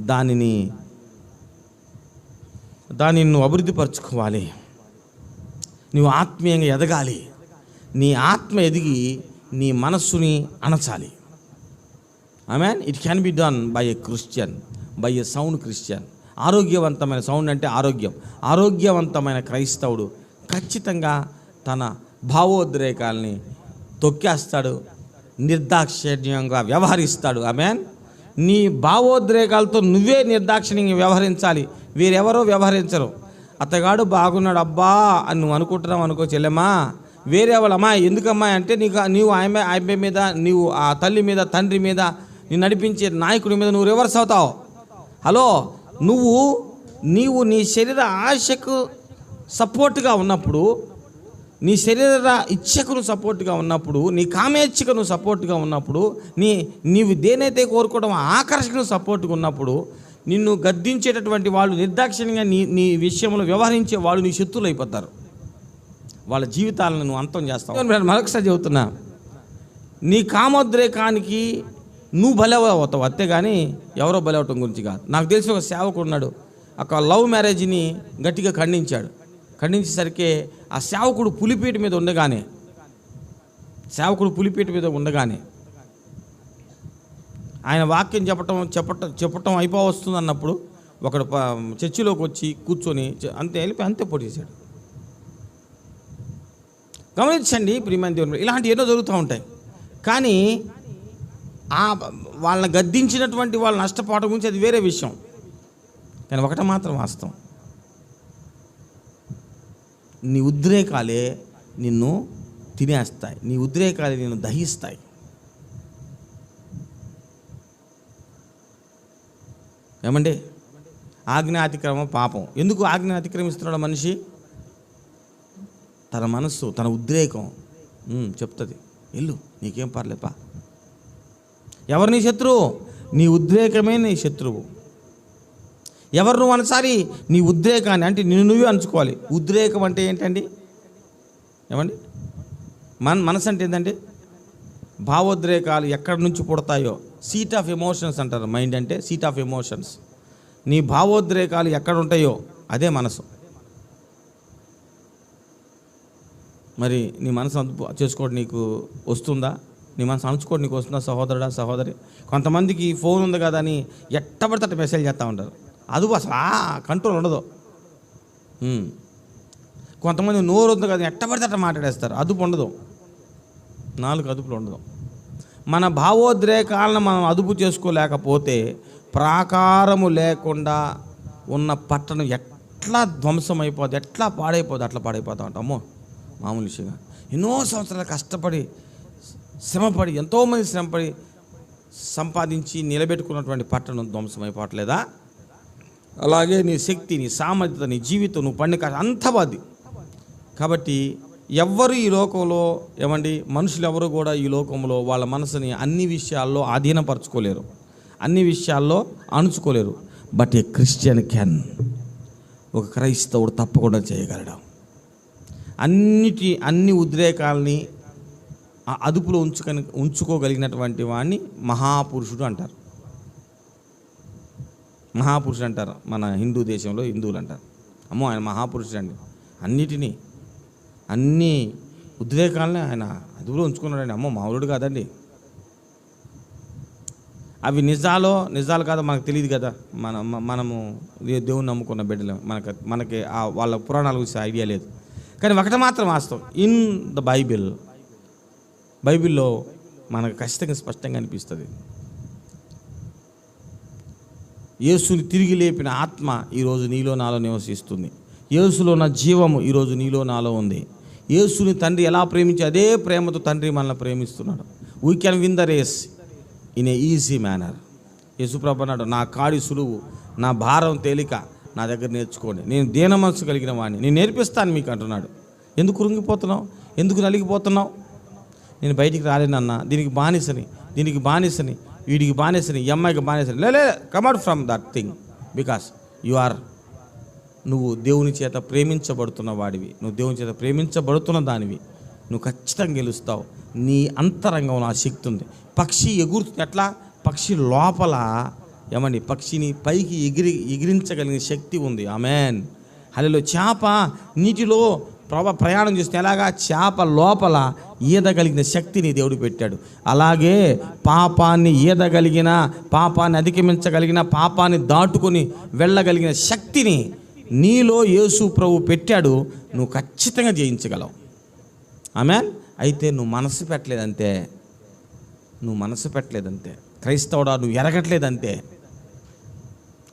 దానిని నువ్వు అభివృద్ధి పరచుకోవాలి. నువ్వు ఆత్మీయంగా ఎదగాలి. నీ ఆత్మ ఎదిగి నీ మనస్సుని అణచాలి. Amen. It can be done by a Christian, by a sound Christian. ఆరోగ్యవంతమైన, సౌండ్ అంటే ఆరోగ్యం, ఆరోగ్యవంతమైన క్రైస్తవుడు ఖచ్చితంగా తన భావోద్రేకాలని తొక్కేస్తాడు, నిర్దాక్షిణ్యంగా వ్యవహరిస్తాడు. ఆమేన్. నీ భావోద్రేకాలతో నువ్వే నిర్దాక్షిణ్యంగా వ్యవహరించాలి. వీరెవరో వ్యవహరించరు. అతగాడు బాగున్నాడు అబ్బా అని నువ్వు అనుకుంటున్నావు అనుకో చెల్లెమ్మా, వేరే వాళ్ళ అమ్మాయి ఎందుకమ్మా అంటే నీవు ఆమె మీద, నీవు ఆ తల్లి మీద, తండ్రి మీద, నేను నడిపించే నాయకుడి మీద నువ్వు రివర్స్ అవుతావు. హలో, నీవు నీ శరీర ఆశకు సపోర్ట్గా ఉన్నప్పుడు, నీ శరీర ఇచ్ఛకు సపోర్ట్గా ఉన్నప్పుడు, నీ కామేచ్ఛకు సపోర్ట్గా ఉన్నప్పుడు, నీవు దేనైతే కోరుకోవడం ఆకర్షణకు సపోర్ట్గా ఉన్నప్పుడు, నిన్ను గద్దించేటటువంటి వాళ్ళు, నిర్దాక్షిణ్యంగా నీ విషయంలో వ్యవహరించే వాళ్ళు నీ శత్రువులు అయిపోతారు. వాళ్ళ జీవితాలను నువ్వు అంతం చేస్తావు. మరొకసారి చెబుతున్నా, నీ కామోద్రేకానికి నువ్వు బలవుతావు, అంతేగాని ఎవరో బలవటం గురించి కాదు. నాకు తెలిసి ఒక సేవకుడు ఉన్నాడు, ఒక లవ్ మ్యారేజ్ని గట్టిగా ఖండించేసరికి ఆ సేవకుడు పులిపీట మీద ఉండగానే ఆయన వాక్యం చెప్పటం అయిపోవస్తుంది అన్నప్పుడు ఒకడు చర్చిలోకి వచ్చి కూర్చొని అంతే పొడిచేశాడు. గమనించండి ప్రియమైన దేవుని, ఇలాంటి ఎన్నో జరుగుతూ ఉంటాయి. కానీ వాళ్ళని గద్దించినటువంటి వాళ్ళు నష్టపోవడం గురించి అది వేరే విషయం. కానీ ఒకటి మాత్రం వాస్తవం, నీ ఉద్రేకాలే నిన్ను తినేస్తాయి, నీ ఉద్రేకాలే నిన్ను దహిస్తాయి. ఏమండి, ఆజ్ఞ అతిక్రమం పాపం. ఎందుకు ఆజ్ఞ అతిక్రమిస్తున్నాడు మనిషి? తన మనస్సు, తన ఉద్రేకం చెప్తుంది, వెళ్ళు, నీకేం పర్లేపా. ఎవరు నీ శత్రువు? నీ ఉద్రేకమే నీ శత్రువు. ఎవరు నువ్వు అనసారి నీ ఉద్రేకాన్ని, అంటే నిన్ను నువ్వే అంచుకోవాలి. ఉద్రేకం అంటే ఏంటండి? ఏమండి, మనసు అంటే ఏంటంటే భావోద్రేకాలు ఎక్కడి నుంచి పుడతాయో, సీట్ ఆఫ్ ఎమోషన్స్ అంటారు. మైండ్ అంటే సీట్ ఆఫ్ ఎమోషన్స్. నీ భావోద్రేకాలు ఎక్కడ ఉంటాయో అదే మనసు. మరి నీ మనసు చేసుకోవడం నీకు వస్తుందా? నీ మనసు అణుచుకోవడం నీకు వస్తుందా సహోదరుడా, సహోదరి? కొంతమందికి ఫోన్ ఉంది కదా అని ఎట్టబడితే మెసేజ్ చేస్తూ ఉంటారు. అది అసలు కంట్రోల్ ఉండదు. కొంతమంది నోరు ఉంది కదా ఎట్టబడితే మాట్లాడేస్తారు, అదుపు ఉండదు, నాలుగు అదుపులు ఉండదు. మన భావోద్రేకాలను మనం అదుపు చేసుకోలేకపోతే ప్రాకారము లేకుండా ఉన్న పట్టణం ఎట్లా ధ్వంసం అయిపోద్ది, ఎట్లా పాడైపోద్ది, అట్లా పాడైపోతా ఉంటామో మామూలు విషయంగా. ఎన్నో సంవత్సరాలు కష్టపడి శ్రమపడి ఎంతోమంది శ్రమపడి సంపాదించి నిలబెట్టుకున్నటువంటి పట్టణం ధ్వంసం అయిపోవట్లేదా? అలాగే నీ శక్తి, నీ సామర్థ్యత, నీ జీవితం, నువ్వు పండి అంత బాధి. కాబట్టి ఎవ్వరు ఈ లోకంలో మనుషులు ఎవరు కూడా ఈ లోకంలో వాళ్ళ మనసుని అన్ని విషయాల్లో ఆధీనపరచుకోలేరు, అన్ని విషయాల్లో అణుచుకోలేరు. బట్ ఏ క్రిస్టియన్ క్యాన్, ఒక క్రైస్తవుడు తప్పకుండా చేయగలడు. అన్ని ఉద్రేకాలని అదుపులో ఉంచుకోగలిగినటువంటి వాడిని మహాపురుషుడు అంటారు. మహాపురుషుడు అంటారు మన హిందూ దేశంలో, హిందువులు అంటారు. అమ్మో ఆయన మహాపురుషుడు అండి, అన్ని ఉద్రేకాలని ఆయన అదుపులో ఉంచుకున్నాడండి. అమ్మో మామూలుడు కాదండి. అవి నిజాలు కాదో మనకు తెలియదు కదా. మనము దేవుని నమ్ముకున్న బిడ్డలు, మనకి వాళ్ళ పురాణాల గురించి ఐడియా లేదు. కానీ ఒకటి మాత్రం వాస్తవం, ఇన్ ద బైబిల్లో మనకు ఖచ్చితంగా స్పష్టంగా అనిపిస్తుంది. యేసుని తిరిగి లేపిన ఆత్మ ఈరోజు నీలో నాలో నివసిస్తుంది. యేసులో ఉన్న జీవము ఈరోజు నీలో నాలో ఉంది. యేసుని తండ్రి ఎలా ప్రేమించి అదే ప్రేమతో తండ్రి మనల్ని ప్రేమిస్తున్నాడు. We can win the race in a easy manner. యేసుప్రభు అన్నాడు, నా కాడి సులువు, నా భారం తేలిక, నా దగ్గర నేర్చుకోండి, నేను దీన మనసు కలిగిన వాడిని, నేను నేర్పిస్తాను మీకు అంటున్నాడు. ఎందుకు కృంగిపోతున్నావు, ఎందుకు నలిగిపోతున్నావు? నేను బయటికి రాలేనన్నా, దీనికి బానిసని, వీడికి బానిసని, ఈ అమ్మాయికి బానిసని, లే come out from that thing. Because నువ్వు దేవుని చేత ప్రేమించబడుతున్న వాడివి, నువ్వు దేవుని చేత ప్రేమించబడుతున్న దానివి. నువ్వు ఖచ్చితంగా గెలుస్తావు. నీ అంతరంగంలో ఆ శక్తి ఉంది. పక్షి ఎగురుతుంది ఎట్లా? పక్షి లోపల పక్షిని పైకి ఎగిరించగలిగిన శక్తి ఉంది. ఆమేన్, హల్లెలూయా. చేప నీటిలో ప్రయాణం చేస్తే ఎలాగా? చేప లోపల ఈదగలిగిన శక్తిని దేవుడు పెట్టాడు. అలాగే పాపాన్ని ఈదగలిగిన, పాపాన్ని అధిగమించగలిగిన, పాపాన్ని దాటుకొని వెళ్ళగలిగిన శక్తిని నీలో యేసు ప్రభు పెట్టాడు. నువ్వు ఖచ్చితంగా జయించగలవు. ఆమేన్. అయితే నువ్వు మనసు పెట్టలేదంతే, క్రైస్తవుడా నువ్వు ఎరగట్లేదంతే.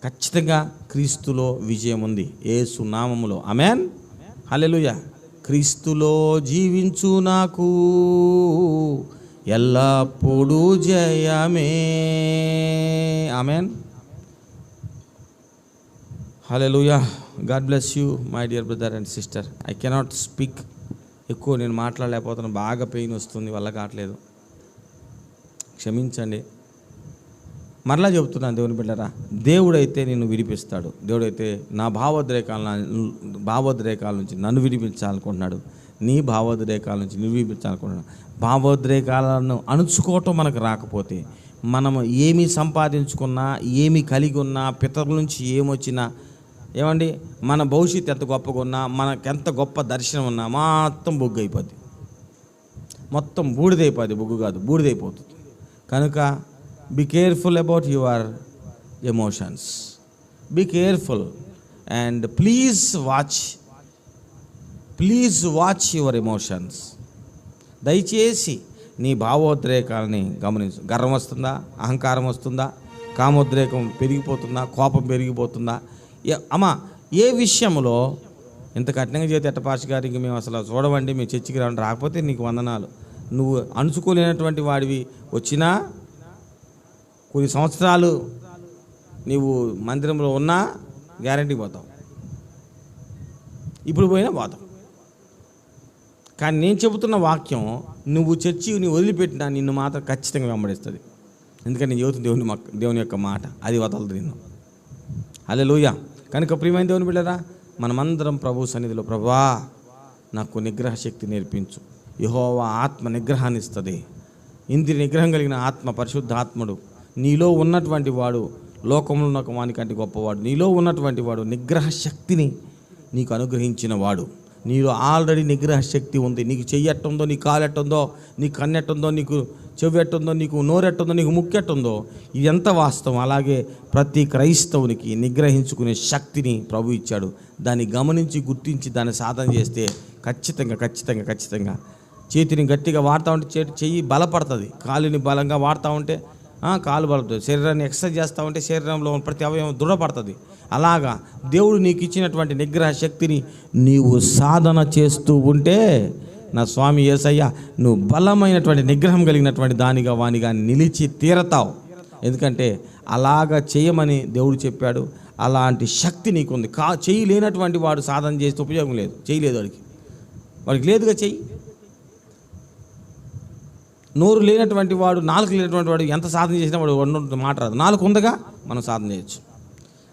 ఖచ్చితంగా క్రీస్తులో విజయం ఉంది, యేసు నామములో. ఆమేన్, హల్లెలూయా. క్రీస్తులో జీవించు నాకు ఎల్లప్పుడూ జయమే. Amen, hallelujah. God bless you my dear brother and sister. I cannot speak, ఎక్కువ నేను మాట్లాడలేకపోతున్నాను, బాగా పెయిన్ వస్తుంది, వల్ల కావట్లేదు, క్షమించండి. మరలా చెబుతున్నాను దేవుని బిడ్డరా, దేవుడైతే నిన్ను విడిపిస్తాడు. దేవుడైతే నా భావోద్రేకాల నుంచి నన్ను విడిపించాలనుకుంటున్నాడు. నీ భావోద్రేకాల నుంచి నువ్వు విడిపించాలనుకుంటున్నాడు. భావోద్రేకాలను అణుచుకోవటం మనకు రాకపోతే, మనము ఏమి సంపాదించుకున్నా, ఏమి కలిగి ఉన్నా, పితరుల నుంచి ఏమొచ్చినా, మన భవిష్యత్తు ఎంత గొప్పగా ఉన్నా, మనకెంత గొప్ప దర్శనం ఉన్నా, మొత్తం బొగ్గు అయిపోద్ది, మొత్తం బూడిదైపోద్ది. బొగ్గు కాదు, బూడిదైపోతుంది. కనుక be careful about your emotions, be careful, and please watch your emotions. దయచేసి నీ భావోద్రేకాలని గమనించు. గర్వం వస్తుందా, అహంకారం వస్తుందా, కామోద్రేకం పెరిగిపోతుందా, కోపం పెరిగిపోతుందా? అమ్మా, ఏ విషయంలో ఇంత కఠినంగా చేస్తే ఎట్టపాష గారికి మేము అసలు చూడవండి, మేము చర్చికి రావండి, రాకపోతే నీకు వందనాలు. నువ్వు అణుచుకోలేనటువంటి వాడివి. వచ్చినా కొన్ని సంవత్సరాలు నీవు మందిరంలో ఉన్నా గ్యారంటీ పోతావు, ఇప్పుడు పోయినా పోతావు. కానీ నేను చెబుతున్న వాక్యం నువ్వు చర్చిని వదిలిపెట్టినా నిన్ను మాత్రం ఖచ్చితంగా వెంబడిస్తుంది. ఎందుకంటే నేను చెబుతున్న దేవుని యొక్క మాట, అది వదలదు నిన్ను. హల్లెలూయా. కనుక ప్రియమైన దేవుని బిడ్డరా, మనమందరం ప్రభు సన్నిధిలో, ప్రభువా నాకు నిగ్రహ శక్తి నేర్పించు. యెహోవా ఆత్మ నిగ్రహాన్ని ఇస్తుంది. ఇంద్రియ నిగ్రహం కలిగిన ఆత్మ, పరిశుద్ధ ఆత్ముడు నీలో ఉన్నటువంటి వాడు లోకంలో ఉన్న వానికంటే గొప్పవాడు. నీలో ఉన్నటువంటి వాడు నిగ్రహ శక్తిని నీకు అనుగ్రహించిన వాడు. నీలో ఆల్రెడీ నిగ్రహ శక్తి ఉంది. నీకు చెయ్యి ఎట్టుందో, నీ కాలు ఎట్టుందో, నీ కన్నెట్టుందో, నీకు చెవి ఎట్టుందో, నీకు నోరెట్టుందో, నీకు ముక్కెట్టుందో, ఇది ఎంత వాస్తవం. అలాగే ప్రతి క్రైస్తవునికి నిగ్రహించుకునే శక్తిని ప్రభు ఇచ్చాడు. దాన్ని గమనించి, గుర్తించి, దాన్ని సాధన చేస్తే ఖచ్చితంగా చేతిని గట్టిగా వాడుతూ ఉంటే చెయ్యి బలపడుతుంది, కాలుని బలంగా వాడుతూ ఉంటే కాలు బలపడుతుంది, శరీరాన్ని ఎక్సర్సైజ్ చేస్తూ ఉంటే శరీరంలో ప్రతి అవయవం దృఢపడుతుంది. అలాగా దేవుడు నీకు ఇచ్చినటువంటి నిగ్రహ శక్తిని నీవు సాధన చేస్తూ ఉంటే నా స్వామి యేసయ్య నువ్వు బలమైనటువంటి నిగ్రహం కలిగినటువంటి దానిగా వానిగా నిలిచి తీరతావు. ఎందుకంటే అలాగా చేయమని దేవుడు చెప్పాడు. అలాంటి శక్తి నీకుంది. చేయలేనటువంటి వాడు సాధన చేస్తే ఉపయోగం లేదు, చేయలేదు వాడికి లేదుగా చెయ్యి. నోరు లేనటువంటి వాడు, నాలుగు లేనటువంటి వాడు ఎంత సాధన చేసినా వాడు మాట్లాడదు. నాలుగు ఉందగా మనం సాధన చేయొచ్చు.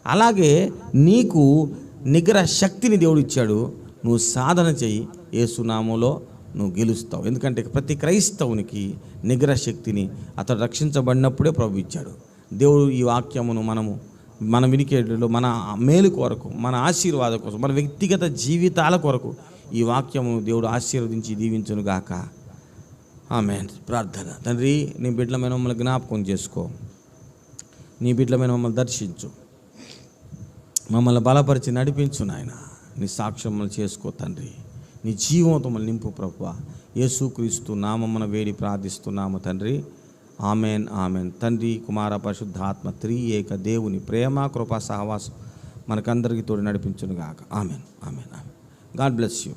అలాగే నీకు నిగ్రహ శక్తిని దేవుడు ఇచ్చాడు. నువ్వు సాధన చెయ్యి, యేసు నామములో నువ్వు గెలుస్తావు. ఎందుకంటే ప్రతి క్రైస్తవునికి నిగ్రహ శక్తిని అతడు రక్షించబడినప్పుడే ప్రభు ఇచ్చాడు. దేవుడు ఈ వాక్యమును మన వినికేటలో మన మేలు కొరకు, మన ఆశీర్వాదం కోసం, మన వ్యక్తిగత జీవితాల కొరకు ఈ వాక్యమును దేవుడు ఆశీర్వదించి దీవించునుగాక. ఆమేన్. ప్రార్థన. తండ్రి, నీ బిడ్డలమైన మమ్మల్ని జ్ఞాపకం చేసుకో, నీ బిడ్డలమైన మమ్మల్ని దర్శించు, మమ్మల్ని బలపరిచి నడిపించు నాయన. నీ సాక్ష్యములు చేసుకో తండ్రి, నీ జీవంతో మమ్మల్ని నింపు ప్రభువా. యేసుక్రీస్తు నామమున వేడి ప్రార్థిస్తున్నాము తండ్రి. Amen, amen. తండ్రి, కుమార, పరిశుద్ధాత్మ త్రియేక దేవుని ప్రేమ, కృపా, సహవాసం మనకందరికీ తోడు నడిపించునుగాక. Amen, amen, amen. God bless you.